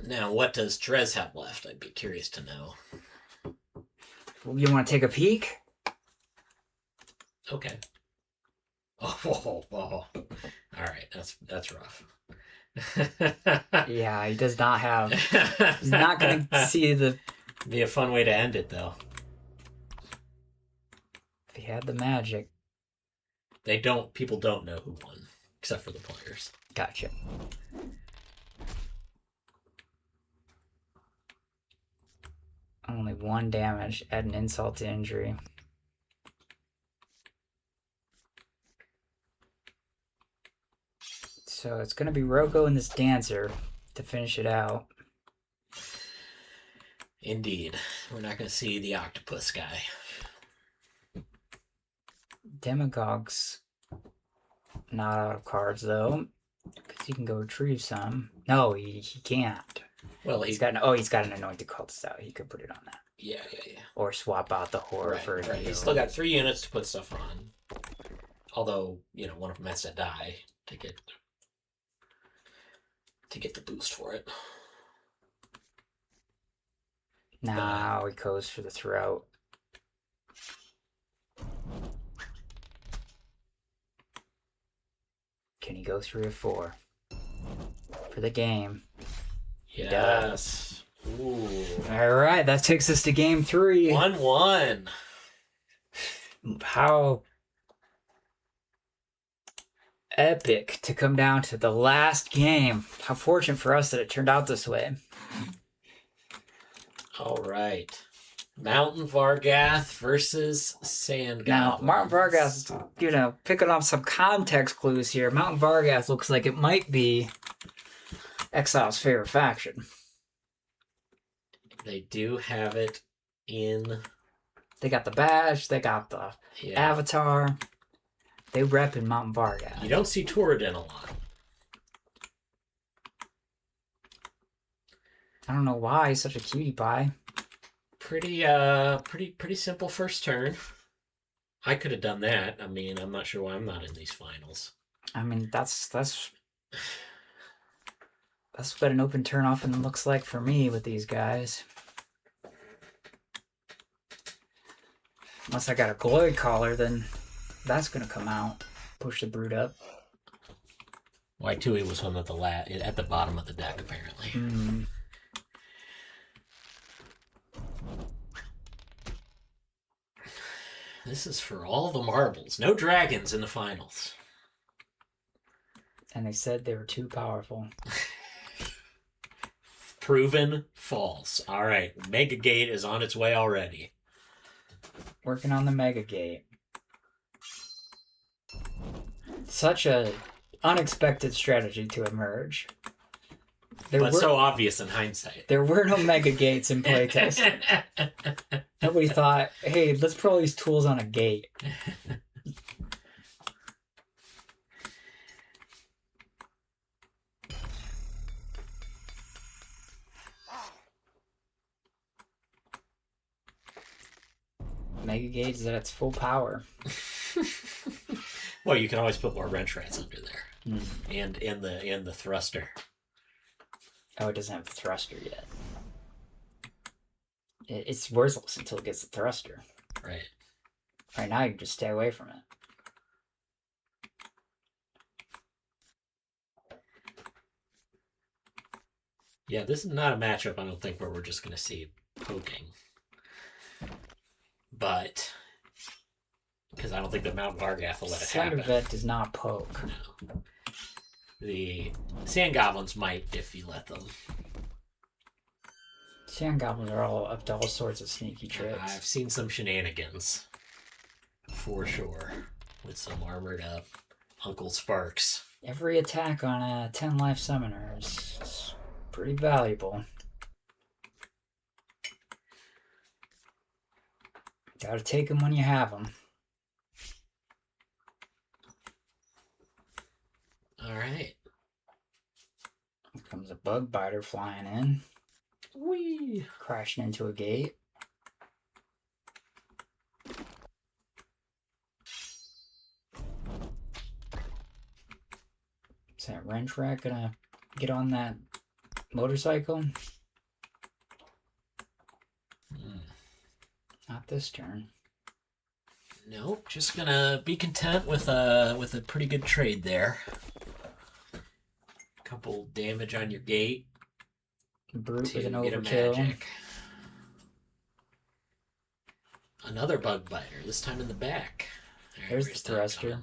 S2: Now, what does Therese have left? I'd be curious to know.
S1: You want to take a peek?
S2: Okay. Oh. All right, that's rough.
S1: Yeah, he does not have. He's not going to see the.
S2: Be a fun way to end it, though.
S1: If he had the magic.
S2: People don't know who won, except for the players.
S1: Gotcha. Only 1 damage. Add an insult to injury. So it's going to be Roko and this Dancer to finish it out.
S2: Indeed. We're not going to see the octopus guy.
S1: Demogog's not out of cards, though. Because he can go retrieve some. No, he can't.
S2: Well,
S1: He's got an Anointed Cultist out. He could put it on that.
S2: Yeah.
S1: Or swap out the Horror for a
S2: Right.
S1: heal.
S2: He's still got 3 units to put stuff on. Although, one of them has to die to get the boost for it.
S1: Now he goes for the throat. Can he go 3 or 4? For the game. He does.
S2: Ooh.
S1: Alright, that takes us to game 3.
S2: 1-1.
S1: How epic to come down to the last game. How fortunate for us that it turned out this way.
S2: All right. Mountain Vargath versus Sand
S1: Now,
S2: Goblins.
S1: Mountain Vargath, picking up some context clues here. Mountain Vargath looks like it might be Exile's favorite faction.
S2: They do have it in...
S1: They got the badge, they got the avatar. They rep in Mountain Vargath.
S2: You don't see Touradin a lot.
S1: I don't know why he's such a cutie pie.
S2: Pretty simple first turn. I could have done that. I mean, I'm not sure why I'm not in these finals.
S1: I mean, that's what an open turn often looks like for me with these guys. Unless I got a Glory Collar, then that's gonna come out. Push the Brood up.
S2: Waitui was one at the bottom of the deck, apparently.
S1: Mm.
S2: This is for all the marbles. No dragons in the finals.
S1: And they said they were too powerful.
S2: Proven false. All right, Mega Gate is on its way already.
S1: Working on the Mega Gate. Such a unexpected strategy to emerge.
S2: So obvious in hindsight.
S1: There were no Mega Gates in playtesting. Nobody thought, hey, let's put all these tools on a gate. Mega Gate is at its full power.
S2: Well, you can always put more wrench rats under there.
S1: Mm.
S2: And in the thruster.
S1: Oh, it doesn't have the thruster yet. It's worthless until it gets the thruster.
S2: Right.
S1: Right now, you can just stay away from it.
S2: Yeah, this is not a matchup, I don't think, where we're just going to see poking. But, because I don't think the Mount Vargath will let it happen.
S1: Vet does not poke.
S2: No. The Sand Goblins might if you let them.
S1: Sand Goblins are all up to all sorts of sneaky tricks.
S2: I've seen some shenanigans. For sure. With some armored up Uncle Sparks.
S1: Every attack on a 10 life summoner is pretty valuable. Gotta take them when you have them.
S2: Alright.
S1: Here comes a bug biter flying in.
S2: Whee!
S1: Crashing into a gate. Is that wrench rat gonna get on that motorcycle? Not this turn.
S2: Nope, just gonna be content with a pretty good trade there. Couple damage on your gate.
S1: Brute with an
S2: get
S1: overkill.
S2: a magic. Another bug biter, this time in the back. Right,
S1: There's the thruster.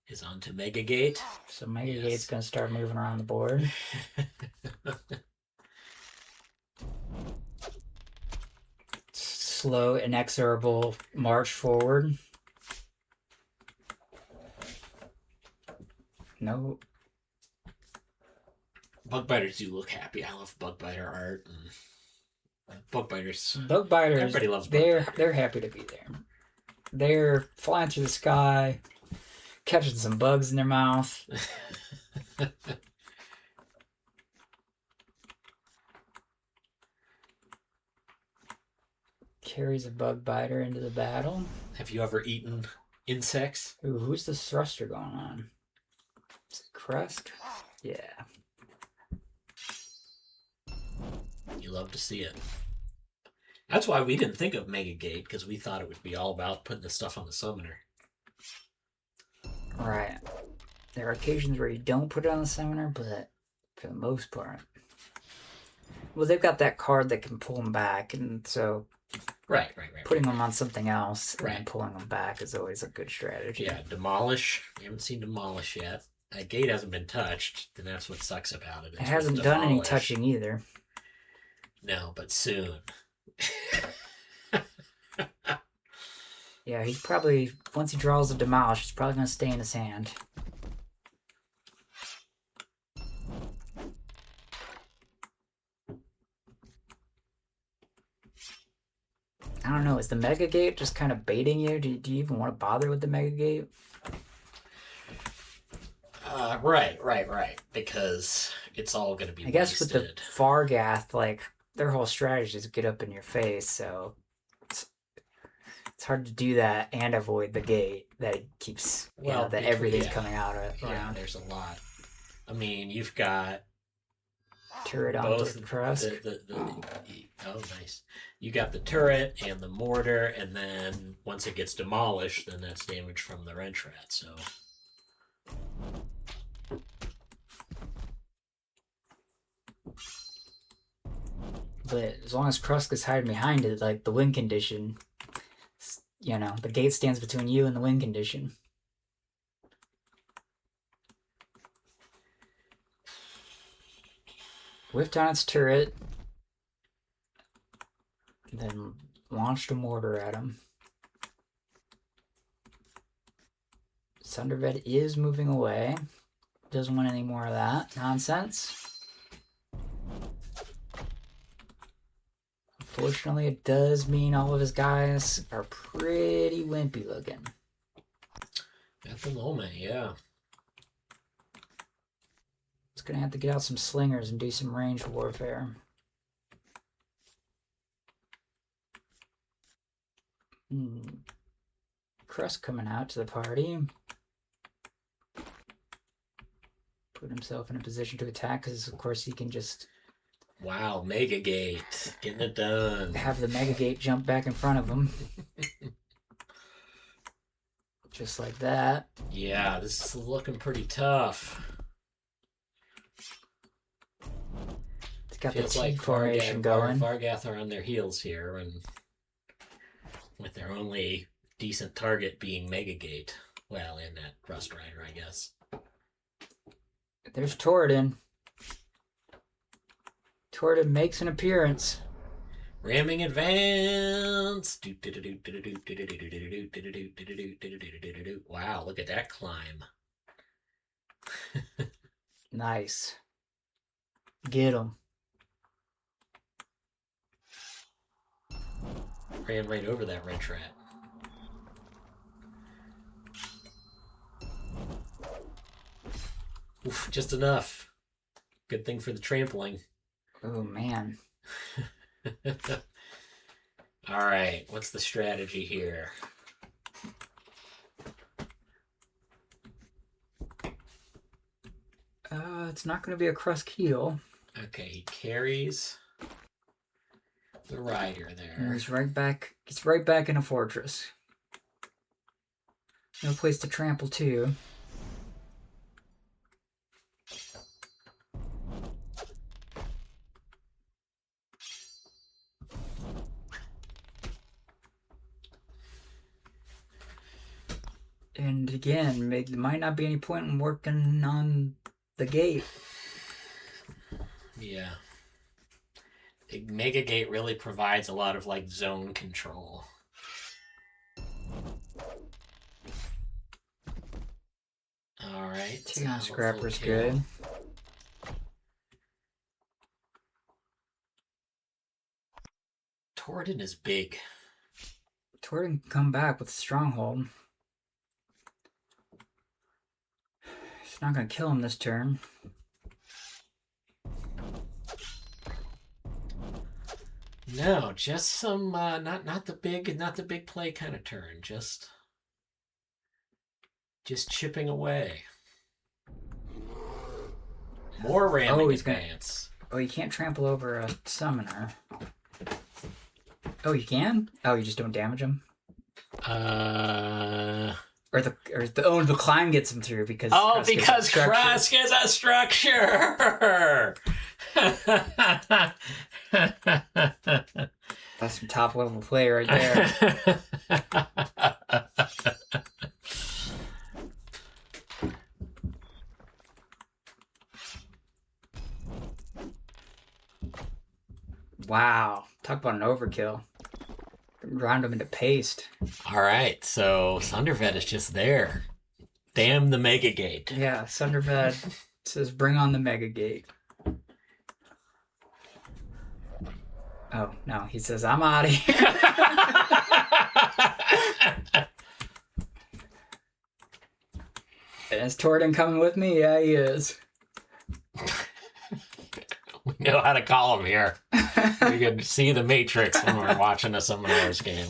S2: Is onto Mega Gate.
S1: So Mega Gate's gonna start moving around the board. Slow, inexorable march forward. No.
S2: Bug biters do look happy. I love bug biter art and bug biters.
S1: Bug biters.
S2: Everybody loves bug biters.
S1: They're happy to be there. They're flying through the sky, catching some bugs in their mouth. Carries a bug biter into the battle.
S2: Have you ever eaten insects?
S1: Ooh, who's the thruster going on? Is it Crest? Yeah.
S2: You love to see it. That's why we didn't think of Mega Gate, because we thought it would be all about putting the stuff on the summoner.
S1: Right. There are occasions where you don't put it on the summoner, but for the most part. Well, they've got that card that can pull them back, and so
S2: Right.
S1: putting them on something else
S2: Right.
S1: and pulling them back is always a good strategy.
S2: Yeah, Demolish. We haven't seen Demolish yet. That gate hasn't been touched, and that's what sucks about it.
S1: It hasn't done any touching either.
S2: No, but soon.
S1: Yeah, he's probably, once he draws the Demolish, he's probably going to stay in his hand. I don't know, is the Mega Gate just kind of baiting you? Do you even want to bother with the Mega Gate?
S2: Right. Because it's all going to be
S1: I guess
S2: wasted.
S1: with the Vargath, like, their whole strategy is get up in your face, so it's hard to do that and avoid the gate that keeps, that everything's coming out of it.
S2: Yeah, there's a lot. I mean, you've got
S1: turret on the Trusk.
S2: Oh, nice. You got the turret and the mortar, and then once it gets demolished, then that's damage from the wrench rat, so...
S1: But as long as Krusk is hiding behind it, like the win condition, the gate stands between you and the win condition. whiffed on its turret, then launched a mortar at him. Sundervet is moving away. Doesn't want any more of that nonsense. Unfortunately, it does mean all of his guys are pretty wimpy looking.
S2: At the moment, yeah.
S1: It's going to have to get out some slingers and do some ranged warfare. Crust coming out to the party. Put himself in a position to attack because, of course, he can just...
S2: Wow, Mega Gate. Getting it done.
S1: have the Mega Gate jump back in front of him. Just like that.
S2: Yeah, this is looking pretty tough.
S1: It's got
S2: Feels
S1: the
S2: like
S1: T formation going.
S2: Vargath are on their heels here, and with their only decent target being Mega Gate. Well, and that Rust Rider, I guess.
S1: There's Torridon. Torridon makes an appearance.
S2: Ramming advance. Wow, look at that climb.
S1: Nice. Get him.
S2: Ran right over that red trap. Oof, just enough. Good thing for the trampling.
S1: Oh, man.
S2: All right, what's the strategy here?
S1: It's not going to be a Crust Keel.
S2: Okay, he carries the rider there.
S1: He's right back. He's right back in a fortress. No place to trample to. And again, there might not be any point in working on the gate.
S2: Yeah. The Mega Gate really provides a lot of like zone control. All right.
S1: Two Scrapper's good.
S2: Torridon is big.
S1: Torridon can come back with Stronghold. It's not going to kill him this turn.
S2: No, just some not the big play kind of turn. Just chipping away. More ramming advance.
S1: Oh, you can't trample over a summoner. Oh, you can? Oh, you just don't damage him? Or the climb gets him through because
S2: Crust is a structure.
S1: That's some top level play right there. Wow, talk about an overkill. Ground him into paste.
S2: All right, so Sundervet is just there. Damn the Mega Gate.
S1: Yeah, Sundervet says bring on the Mega Gate. Oh, no, he says I'm out of here. Is Torridon coming with me? Yeah, he is.
S2: We know how to call him here. We can see the Matrix when we're watching a Summoners game.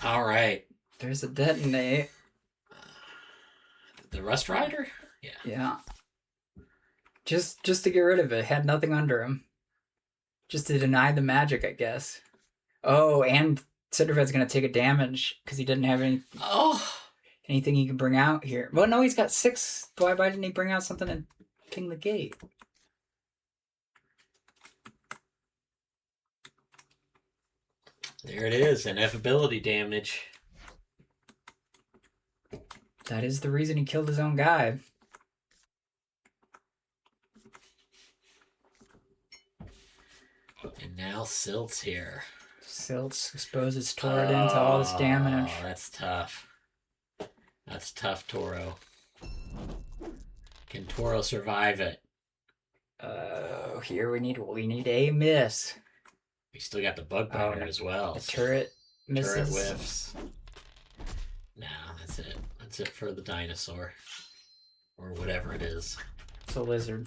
S2: All right.
S1: There's a detonate.
S2: The Rust Rider?
S1: Yeah. Yeah. Just to get rid of it. Had nothing under him. Just to deny the magic, I guess. Oh, and Cindervet's going to take a damage because he didn't have anything he can bring out here. Well, no, he's got 6. Why didn't he bring out something and ping the gate?
S2: There it is, ineffability damage.
S1: That is the reason he killed his own guy.
S2: And now Silt's here.
S1: Silt exposes Toradin to all this damage.
S2: Oh, that's tough. That's tough, Toro. Can Toro survive it?
S1: Here we need a miss.
S2: We still got the bug biter as well.
S1: The turret misses.
S2: Turret whiffs. Nah, that's it. That's it for the dinosaur. Or whatever it is.
S1: It's a lizard.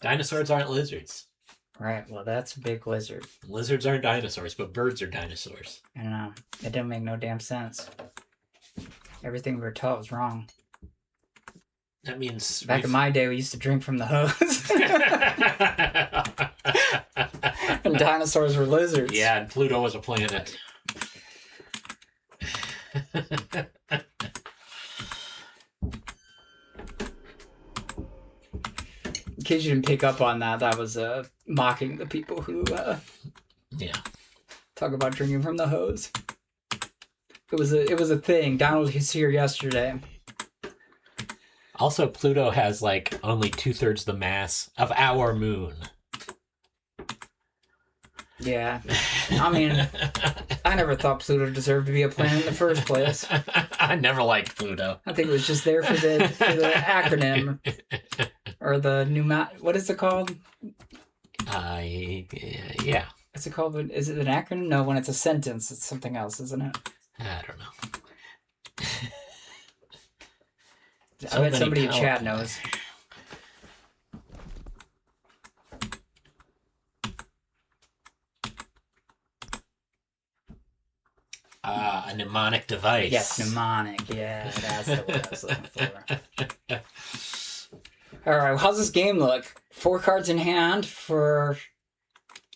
S2: Dinosaurs aren't lizards.
S1: Right, well that's a big lizard.
S2: Lizards aren't dinosaurs, but birds are dinosaurs.
S1: I don't know. It didn't make no damn sense. Everything we were taught was wrong.
S2: That means...
S1: Back in my day, we used to drink from the hose. And dinosaurs were lizards.
S2: Yeah, and Pluto was a planet.
S1: In case you didn't pick up on that, that was mocking the people who talk about drinking from the hose. It was a thing. Donald was here yesterday.
S2: Also, Pluto has like only 2/3 the mass of our moon.
S1: Yeah, I mean, I never thought Pluto deserved to be a planet in the first place.
S2: I never liked Pluto.
S1: I think it was just there for the acronym or the what is it called?
S2: Yeah.
S1: What's it called? Is it an acronym? No, when it's a sentence, it's something else, isn't it?
S2: I don't know.
S1: I bet somebody in chat knows.
S2: A mnemonic device.
S1: Yes, mnemonic. Yeah, that's the word I was looking for. All right, how's this game look? 4 cards in hand for.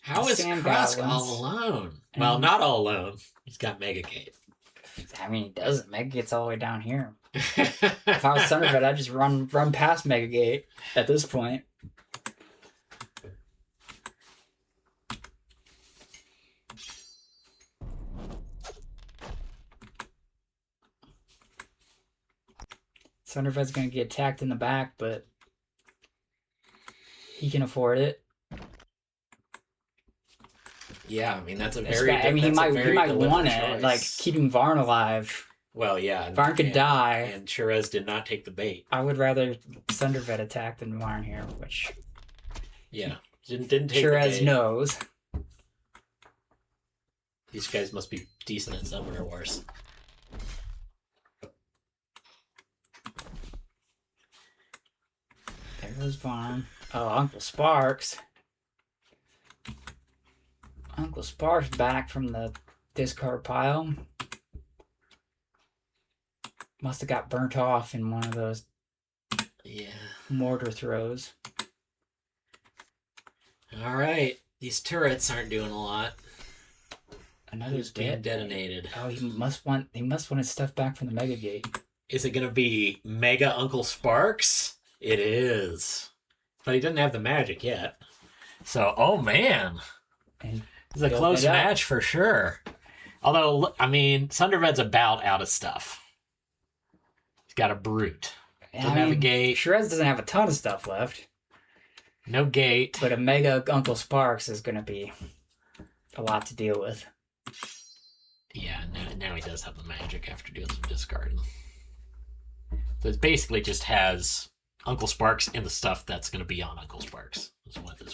S2: How is Krask all alone? Well, not all alone. He's got Mega Gate.
S1: I mean, he doesn't. Mega Gate's all the way down here. If I was Thundervet, I'd just run past Mega Gate at this point. Thundervet's going to get attacked in the back, but he can afford it.
S2: Yeah, I mean that's a very.
S1: I mean, he might want it, like keeping Varn alive.
S2: Well, yeah,
S1: Varn could die,
S2: and Therese did not take the bait.
S1: I would rather Thundervet attack than Varn here, which
S2: didn't take
S1: Therese
S2: the bait.
S1: knows.
S2: These guys must be decent at Summoner Wars.
S1: There goes Varn. Oh, Uncle Sparks. Uncle Sparks back from the discard pile. Must have got burnt off in one of those mortar throws.
S2: All right, these turrets aren't doing a lot.
S1: Another's
S2: being detonated.
S1: Oh, he must want his stuff back from the Mega Gate.
S2: Is it gonna be Mega Uncle Sparks? It is, but he doesn't have the magic yet. So, oh man.
S1: And
S2: it's a close match for sure. Although, I mean, Thundervet's about out of stuff. He's got a Brute. Doesn't have a gate.
S1: Shrez doesn't have a ton of stuff left.
S2: No gate.
S1: But a Mega Uncle Sparks is going to be a lot to deal with.
S2: Yeah, now he does have the magic after doing some discarding. So it basically just has Uncle Sparks and the stuff that's going to be on Uncle Sparks.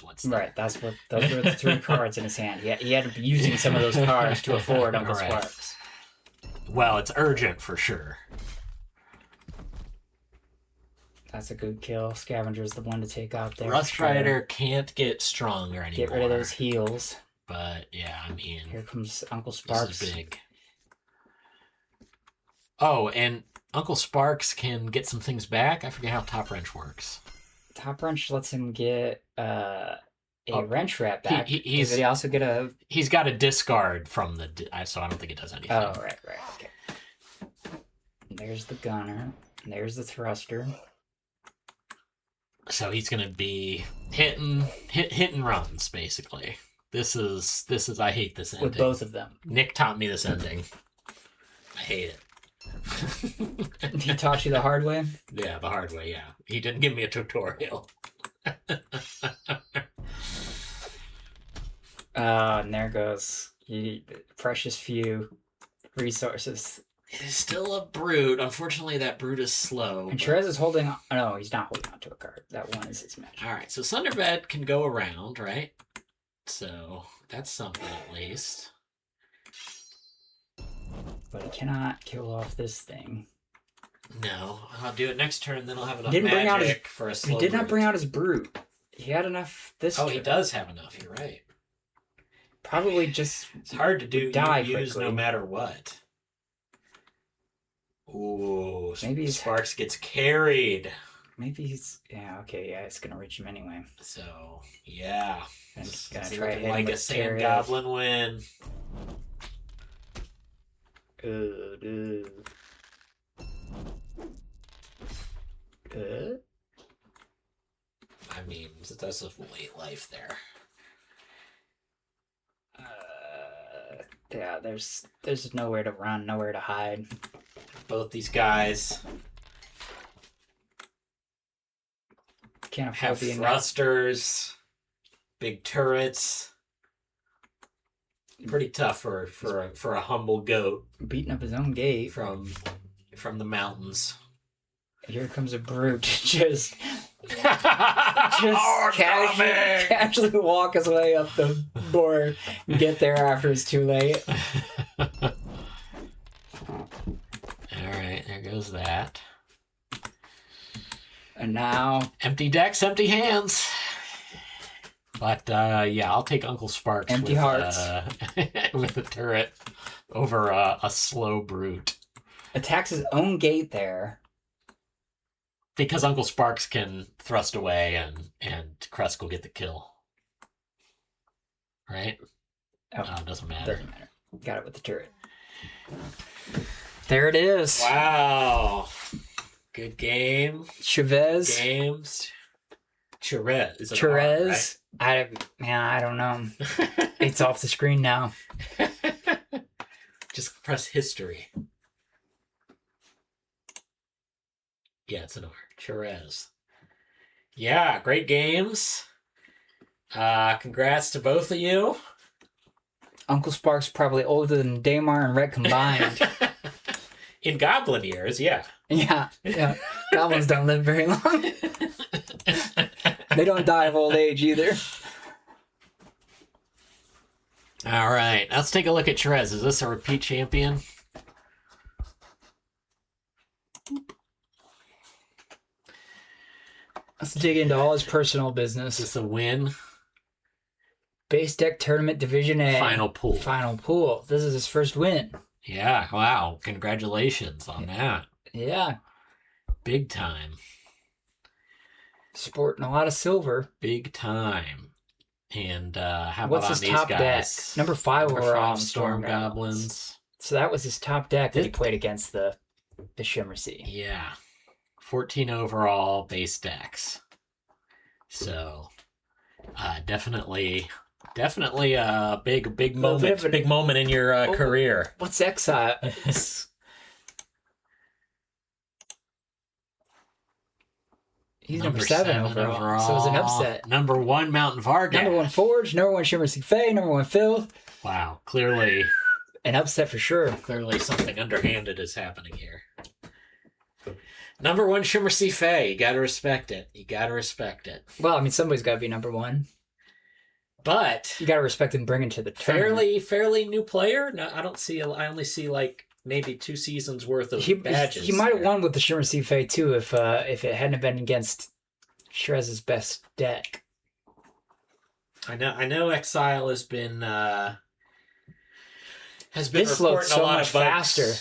S2: What's
S1: right, those were the 3 cards in his hand. He had to be using some of those cards to afford Uncle Sparks.
S2: Well, it's urgent for sure.
S1: That's a good kill. Scavenger's the one to take out there.
S2: Rust Rider can't get stronger anymore.
S1: Get rid of those heals.
S2: But, yeah, I mean...
S1: Here comes Uncle Sparks.
S2: This is big. Oh, and Uncle Sparks can get some things back. I forget how Top Wrench works.
S1: Top Wrench lets him get a wrench wrap back.
S2: Does
S1: he also get a...
S2: He's got a discard from the... So I don't think it does anything.
S1: Oh, right. Okay. There's the gunner. There's the thruster.
S2: So he's going to be hit and runs, basically. This is I hate this ending.
S1: with both of them.
S2: Nick taught me this ending. I hate it.
S1: He taught you the hard way?
S2: Yeah, the hard way, yeah. He didn't give me a tutorial.
S1: And there goes precious few resources.
S2: It is still a brute. Unfortunately, that brute is slow.
S1: And
S2: but-
S1: Therese is holding on. Oh, no, he's not holding on to a card. That one is his match.
S2: All right, so Sunderbed can go around, right? So that's something at least.
S1: But he cannot kill off this thing.
S2: No, I'll do it next turn. Then I'll have enough
S1: Didn't bring out his-
S2: magic for a slow.
S1: He did not
S2: brute.
S1: bring out his brute. He had enough this
S2: Oh,
S1: turn.
S2: he does have enough. You're right.
S1: Probably just
S2: It's hard to do
S1: die
S2: use
S1: quickly.
S2: no matter what. Ooh,
S1: Maybe he's-
S2: Sparks gets carried.
S1: maybe he's it's gonna reach him anyway.
S2: So yeah,
S1: And he's gonna
S2: it's
S1: try
S2: looking
S1: hitting
S2: like a
S1: with
S2: sand
S1: Therese.
S2: goblin win.
S1: Good.
S2: I mean, that's a late life there.
S1: Yeah, there's nowhere to run, nowhere to hide.
S2: Both these guys
S1: Can't afford
S2: have
S1: the
S2: thrusters, big turrets. Pretty tough for a humble goat
S1: beating up his own gate.
S2: from the mountains.
S1: Here comes a brute. just
S2: Oh, coming!
S1: casually walk his way up the board and get there after it's too late.
S2: All right, there goes that.
S1: And now
S2: Empty decks, empty hands. But yeah, I'll take Uncle Sparks.
S1: Empty
S2: with,
S1: hearts.
S2: with the turret over a slow brute.
S1: attacks his own gate there.
S2: Because Uncle Sparks can thrust away and Krusk will get the kill. Right?
S1: Oh,
S2: It doesn't matter.
S1: doesn't matter. Got it with the turret. There it is.
S2: Wow. Good game.
S1: Chavez.
S2: Games. Therese. Is it
S1: Therese. I don't know. It's off the screen now.
S2: Just press history. Yeah, it's an R. Therese. Yeah, great games. Congrats to both of you.
S1: Uncle Sparks probably older than Damar and Red combined.
S2: In Goblin years, yeah.
S1: Yeah. Goblins don't live very long. They don't die of old age either.
S2: All right, let's take a look at Therese. Is this a repeat champion?
S1: Let's dig into all his personal
S2: Is
S1: business.
S2: this a win?
S1: Base deck tournament division A.
S2: Final pool.
S1: Final pool. This is his first win.
S2: Yeah, wow. Congratulations on that.
S1: Yeah.
S2: Big time.
S1: Sporting a lot of silver.
S2: Big time. And how
S1: What's
S2: about
S1: his
S2: on these
S1: top
S2: guys?
S1: deck? Number 5
S2: Number
S1: overall.
S2: 5 Storm Goblins.
S1: So that was his top deck that he
S2: This-
S1: played against the Shimmer Sea.
S2: Yeah. 14 overall base decks. So definitely a big
S1: Little bit
S2: moment.
S1: of an-
S2: Big moment in your career.
S1: What's Exile? He's number 7 overall. So it was an upset.
S2: Number 1 Mountain Vargath.
S1: Number 1 Forge, number 1 Shimmer Sea Fae, number 1 Filth.
S2: Wow, clearly
S1: An upset for sure.
S2: something underhanded is happening here. Number 1 Shimmer Sea Fae. You gotta respect it.
S1: Well, I mean, somebody's got to be number 1.
S2: But
S1: You got to respect him bringing to the tournament.
S2: fairly new player. No, I only see like maybe 2 seasons worth of badges.
S1: He might have
S2: there.
S1: won with the Shimmer Sea Fae too if it hadn't been against Shrez's best deck.
S2: I know Exile has been
S1: This loads
S2: reporting
S1: so
S2: a lot
S1: much
S2: of bugs.
S1: faster.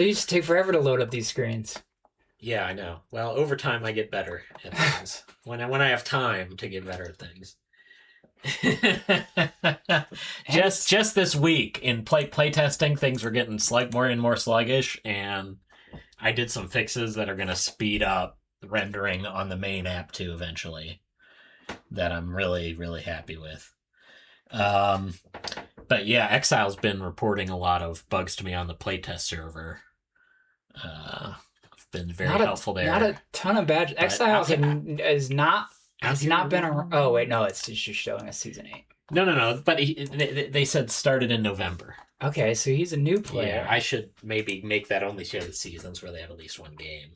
S1: It used to take forever to load up these screens.
S2: Yeah, I know. Well, over time I get better at things. when I have time to get better at things. just this week in play testing, things were getting more and more sluggish, and I did some fixes that are going to speed up the rendering on the main app too eventually. That I'm really happy with. But yeah, Exile's been reporting a lot of bugs to me on the playtest server. Been very helpful there.
S1: Not a ton of badges. Exiles has not been around. Oh wait, no, it's just showing us season 8.
S2: No. But they said started in November.
S1: Okay, so he's a new player.
S2: Yeah, I should maybe make that only show the seasons where they have at least one game.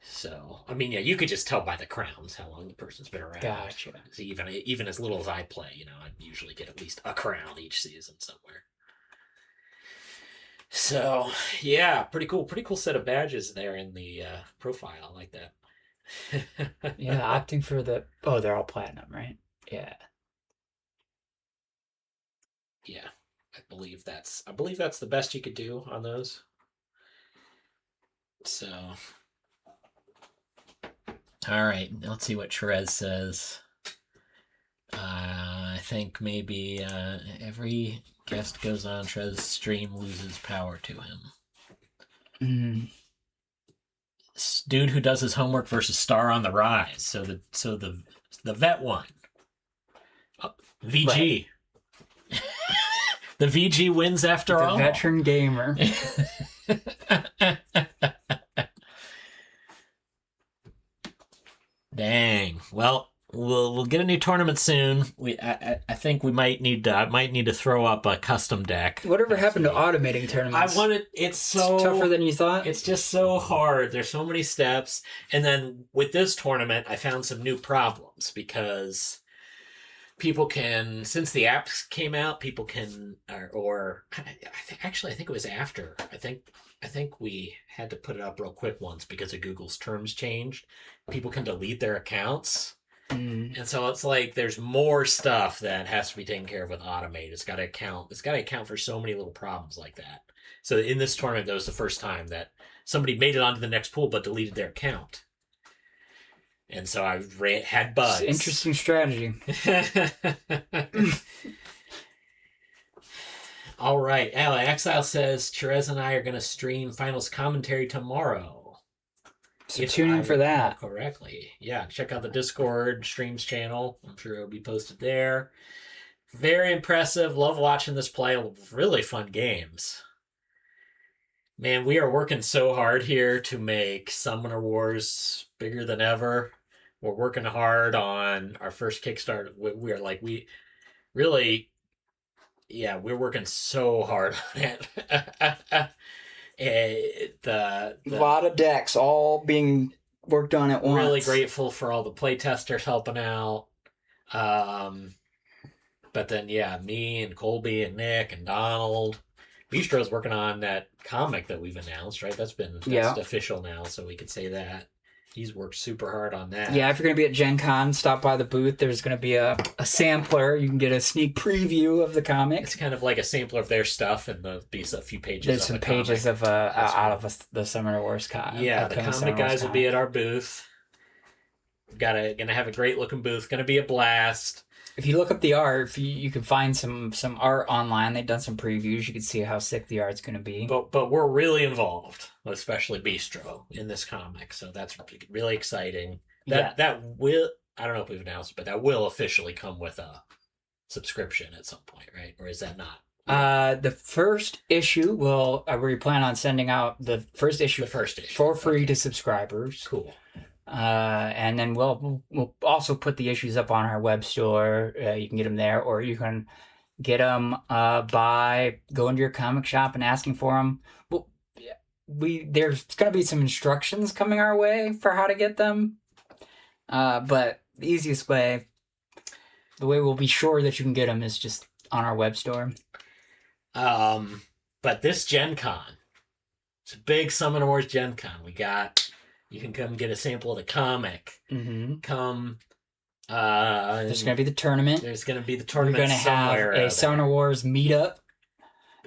S2: So, I mean, yeah, you could just tell by the crowns how long the person's been around.
S1: Gotcha.
S2: So even as little as I play, I usually get at least a crown each season somewhere. So, yeah, pretty cool set of badges there in the profile. I like that.
S1: Yeah, opting for they're all platinum, right? Yeah.
S2: Yeah, I believe that's the best you could do on those. So, all right, let's see what Therese says. I think maybe every guest goes on Trez's stream loses power to him. Dude who does his homework versus Star on the Rise. So the vet one. VG. Right. The VG wins after all.
S1: The veteran gamer.
S2: Dang. Well, we'll get a new tournament soon. I think we might need to throw up a custom deck.
S1: Whatever happened to automating tournaments?
S2: It's so
S1: tougher than you thought.
S2: It's just so hard. There's so many steps. And then with this tournament, I found some new problems because people can, since the apps came out, people can, I think it was after. I think we had to put it up real quick once because of Google's terms changed. People can delete their accounts. And so it's like there's more stuff that has to be taken care of with Automate. It's got to account for so many little problems like that. So in this tournament, that was the first time that somebody made it onto the next pool but deleted their account. And so I had bugs.
S1: Interesting strategy.
S2: All right. Exile says Therese and I are going to stream finals commentary tomorrow.
S1: So tune in for that.
S2: Correctly. Yeah, check out the Discord streams channel. I'm sure it'll be posted there. Very impressive. Love watching this play. Really fun games. Man, we are working so hard here to make Summoner Wars bigger than ever. We're working hard on our first Kickstarter. We're working so hard on it. A
S1: lot of decks all being worked on at once.
S2: Really grateful for all the playtesters helping out. But then, yeah, me and Colby and Nick and Donald. Bistro's working on that comic that we've announced, right? That's official now, so we could say that. He's worked super hard on that.
S1: Yeah, if you're going to be at Gen Con, stop by the booth. There's going to be a sampler. You can get a sneak preview of the comic.
S2: It's kind of like a sampler of their stuff, and there'll be a few pages.
S1: There's some pages of the Summoner Wars con.
S2: Yeah, the comic guys will be at our booth. Gonna have a great looking booth. Gonna be a blast.
S1: If you look up the art, you can find some art online. They've done some previews. You can see how sick the art's going to be.
S2: But we're really involved, especially Bistro, in this comic. So that's really exciting. That will, I don't know if we've announced it, but that will officially come with a subscription at some point, right? Or is that not?
S1: The first issue we plan on sending out the first issue for free to subscribers.
S2: Cool.
S1: And then we'll also put the issues up on our web store. You can get them there, or you can get them by going to your comic shop and asking for them. Well, there's going to be some instructions coming our way for how to get them. But the easiest way, the way we'll be sure that you can get them, is just on our web store.
S2: But this Gen Con, it's a big Summoner Wars Gen Con. You can come get a sample of the comic.
S1: Mm-hmm.
S2: Come.
S1: There's going to be the tournament.
S2: There's going to be the tournament.
S1: We're going to have a Summoner Wars meetup.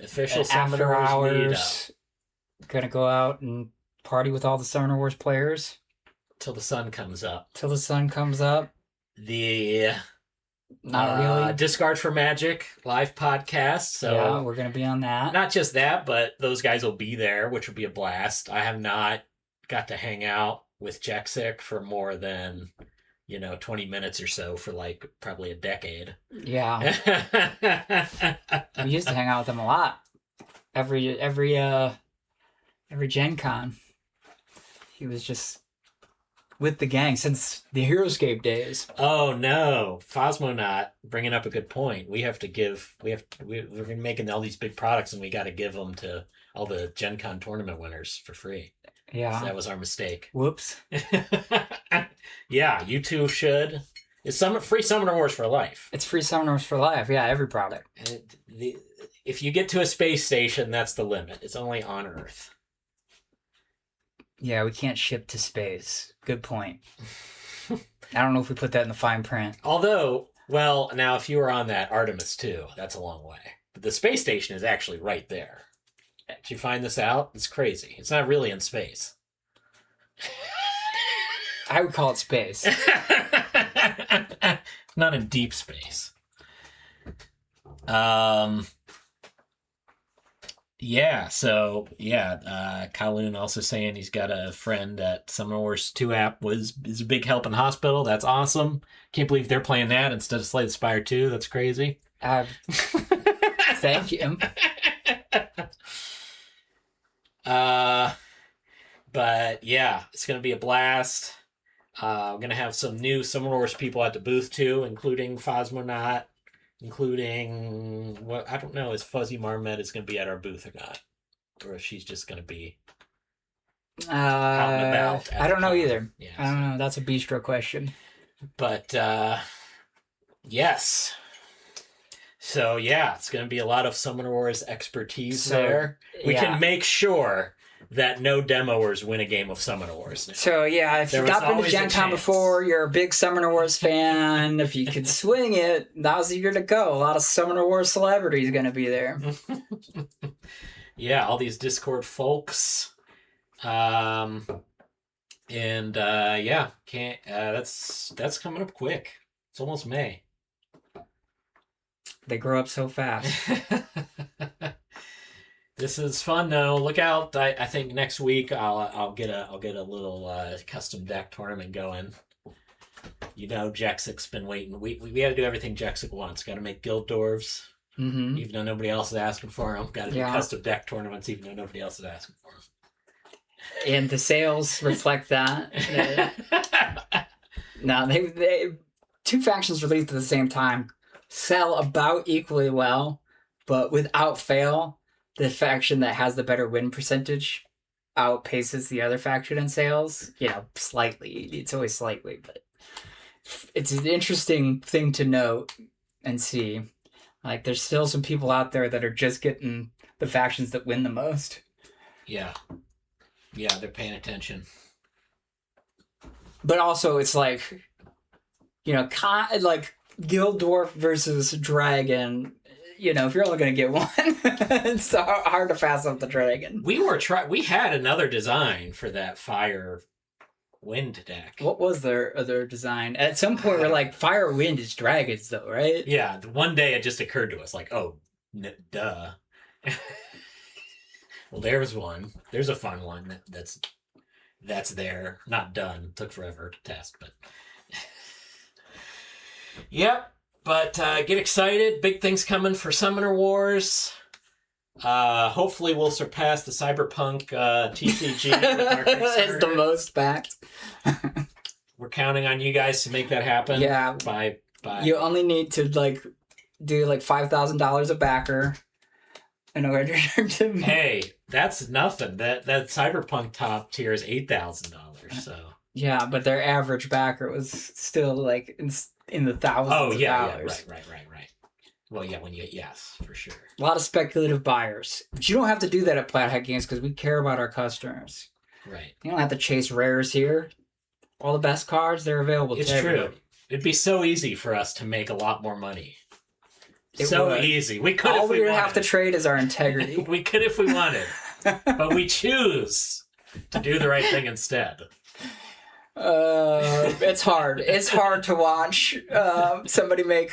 S2: Official Summoner Wars meetup.
S1: Going to go out and party with all the Summoner Wars players.
S2: Till the sun comes up.
S1: Not really.
S2: Discard for Magic live podcast. So
S1: yeah, we're going to be on that.
S2: Not just that, but those guys will be there, which will be a blast. I have not got to hang out with Jexic for more than 20 minutes or so for like probably a decade.
S1: Yeah. We used to hang out with them a lot. Every Gen Con. He was just with the gang since the Heroescape days.
S2: Oh no, Phosmonaut bringing up a good point. We're making all these big products, and we got to give them to all the Gen Con tournament winners for free.
S1: Yeah.
S2: So that was our mistake.
S1: Whoops.
S2: Yeah, you two should. It's free Summoner Wars for life.
S1: It's free Summoners for life. Yeah, every product.
S2: If you get to a space station, that's the limit. It's only on Earth.
S1: Yeah, we can't ship to space. Good point. I don't know if we put that in the fine print.
S2: Although, well, now if you were on that Artemis 2, that's a long way. But the space station is actually right there. Did you find this out? It's crazy. It's not really in space.
S1: I would call it space.
S2: Not in deep space. Kowloon also saying he's got a friend at Summoner Wars 2 app is a big help in hospital. That's awesome. Can't believe they're playing that instead of Slay the Spire 2. That's crazy.
S1: Thank you.
S2: But yeah, it's going to be a blast. We're going to have some new Summoner Wars people at the booth too, including Phosmonaut, including what I don't know, is Fuzzy Marmet is going to be at our booth or not, or if she's just going to be out and about.
S1: I don't know either.
S2: Yeah,
S1: I don't know. That's a bistro question.
S2: But yes. So yeah, it's going to be a lot of Summoner Wars expertise there. We can make sure that no demoers win a game of Summoner Wars now.
S1: So yeah, if you've not been to Gen Con before, you're a big Summoner Wars fan, if you could swing it, now's the year to go. A lot of Summoner Wars celebrities going to be there.
S2: Yeah, all these Discord folks. That's coming up quick. It's almost May.
S1: They grow up so fast.
S2: This is fun though. Look out! I think next week I'll get a little custom deck tournament going. Jexic's been waiting. We got to do everything Jexic wants. Got to make guild dwarves, even though nobody else is asking for them. Got to do custom deck tournaments, even though nobody else is asking for them.
S1: And the sales reflect that. No, they two factions released at the same time sell about equally well, but without fail, the faction that has the better win percentage outpaces the other faction in sales. Slightly. It's always slightly, but it's an interesting thing to note and see. Like, there's still some people out there that are just getting the factions that win the most.
S2: Yeah, they're paying attention.
S1: But also, it's like, like Guild Dwarf versus Dragon. If you're only going to get one, it's hard to pass up the Dragon.
S2: We had another design for that Fire Wind deck.
S1: What was their other design? At some point, we're like, Fire Wind is Dragons, though, right?
S2: Yeah, one day it just occurred to us, like, oh, duh. Well, there's one. There's a fun one that's there. Not done. Took forever to test, but... Yep. But get excited. Big things coming for Summoner Wars. Hopefully we'll surpass the Cyberpunk TCG.
S1: It's the most backed.
S2: We're counting on you guys to make that happen.
S1: Yeah.
S2: By
S1: You only need to do $5,000 a backer in order to.
S2: Hey, that's nothing. That Cyberpunk top tier is $8,000. So.
S1: Yeah, but their average backer was still in the thousands of dollars.
S2: Right. Well, yeah, yes, for sure.
S1: A lot of speculative buyers. But you don't have to do that at Plaid Hat Games because we care about our customers.
S2: Right.
S1: You don't have to chase rares here. All the best cards, they're available to everybody. It's true.
S2: It'd be so easy for us to make a lot more money. Easy. We could
S1: All we would have to trade is our integrity.
S2: We could if we wanted. But we choose to do the right thing instead.
S1: It's hard. It's hard to watch somebody make,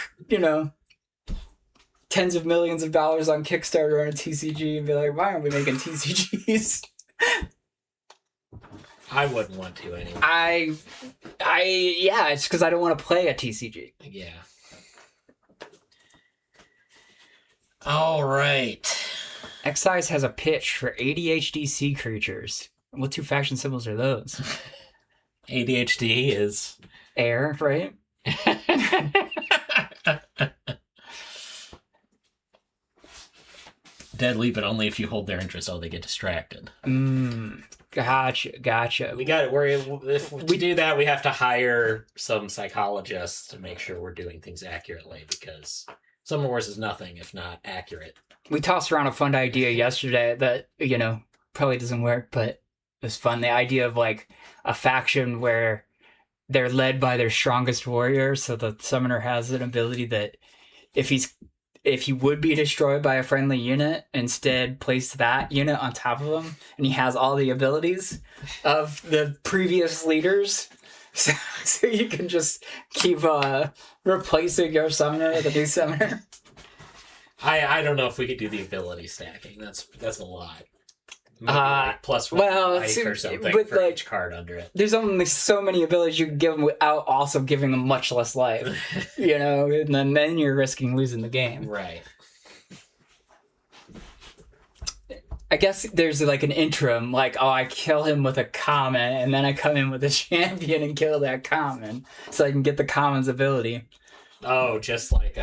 S1: tens of millions of dollars on Kickstarter on a TCG and be like, why aren't we making TCGs?
S2: I wouldn't want to anyway.
S1: Yeah, it's because I don't want to play a TCG.
S2: Yeah. All right.
S1: Excise has a pitch for ADHD sea creatures. What 2 faction symbols are those?
S2: ADHD is
S1: Air, right?
S2: deadly, but only if you hold their interest. Oh, they get distracted.
S1: Gotcha.
S2: We got it. If we do that, we have to hire some psychologists to make sure we're doing things accurately, because Summer Wars is nothing if not accurate.
S1: We tossed around a fun idea yesterday that, probably doesn't work, but it was fun. The idea of like a faction where they're led by their strongest warrior, so the summoner has an ability that if he would be destroyed by a friendly unit, instead place that unit on top of him, and he has all the abilities of the previous leaders. So you can just keep replacing your summoner with a new summoner.
S2: I don't know if we could do the ability stacking. That's a lot. Maybe like plus one life or something for like, each card under it.
S1: There's only so many abilities you can give them without also giving them much less life, and then you're risking losing the game.
S2: Right.
S1: I guess there's like an interim, like, I kill him with a common, and then I come in with a champion and kill that common, so I can get the common's ability.
S2: Oh, just like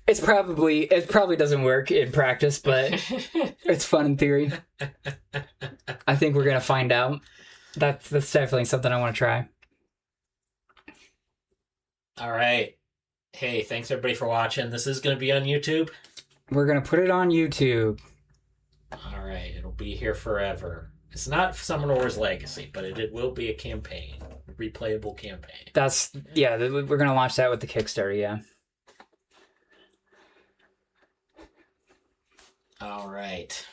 S1: It probably doesn't work in practice, but it's fun in theory. I think we're gonna find out. That's definitely something I want to try.
S2: All right. Hey, thanks everybody for watching. This is gonna be on YouTube.
S1: We're gonna put it on YouTube.
S2: All right, it'll be here forever. It's not Summoner Wars Legacy, but it will be a campaign, a replayable campaign.
S1: We're gonna launch that with the Kickstarter. Yeah.
S2: All right.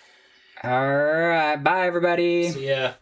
S1: Bye, everybody.
S2: See ya.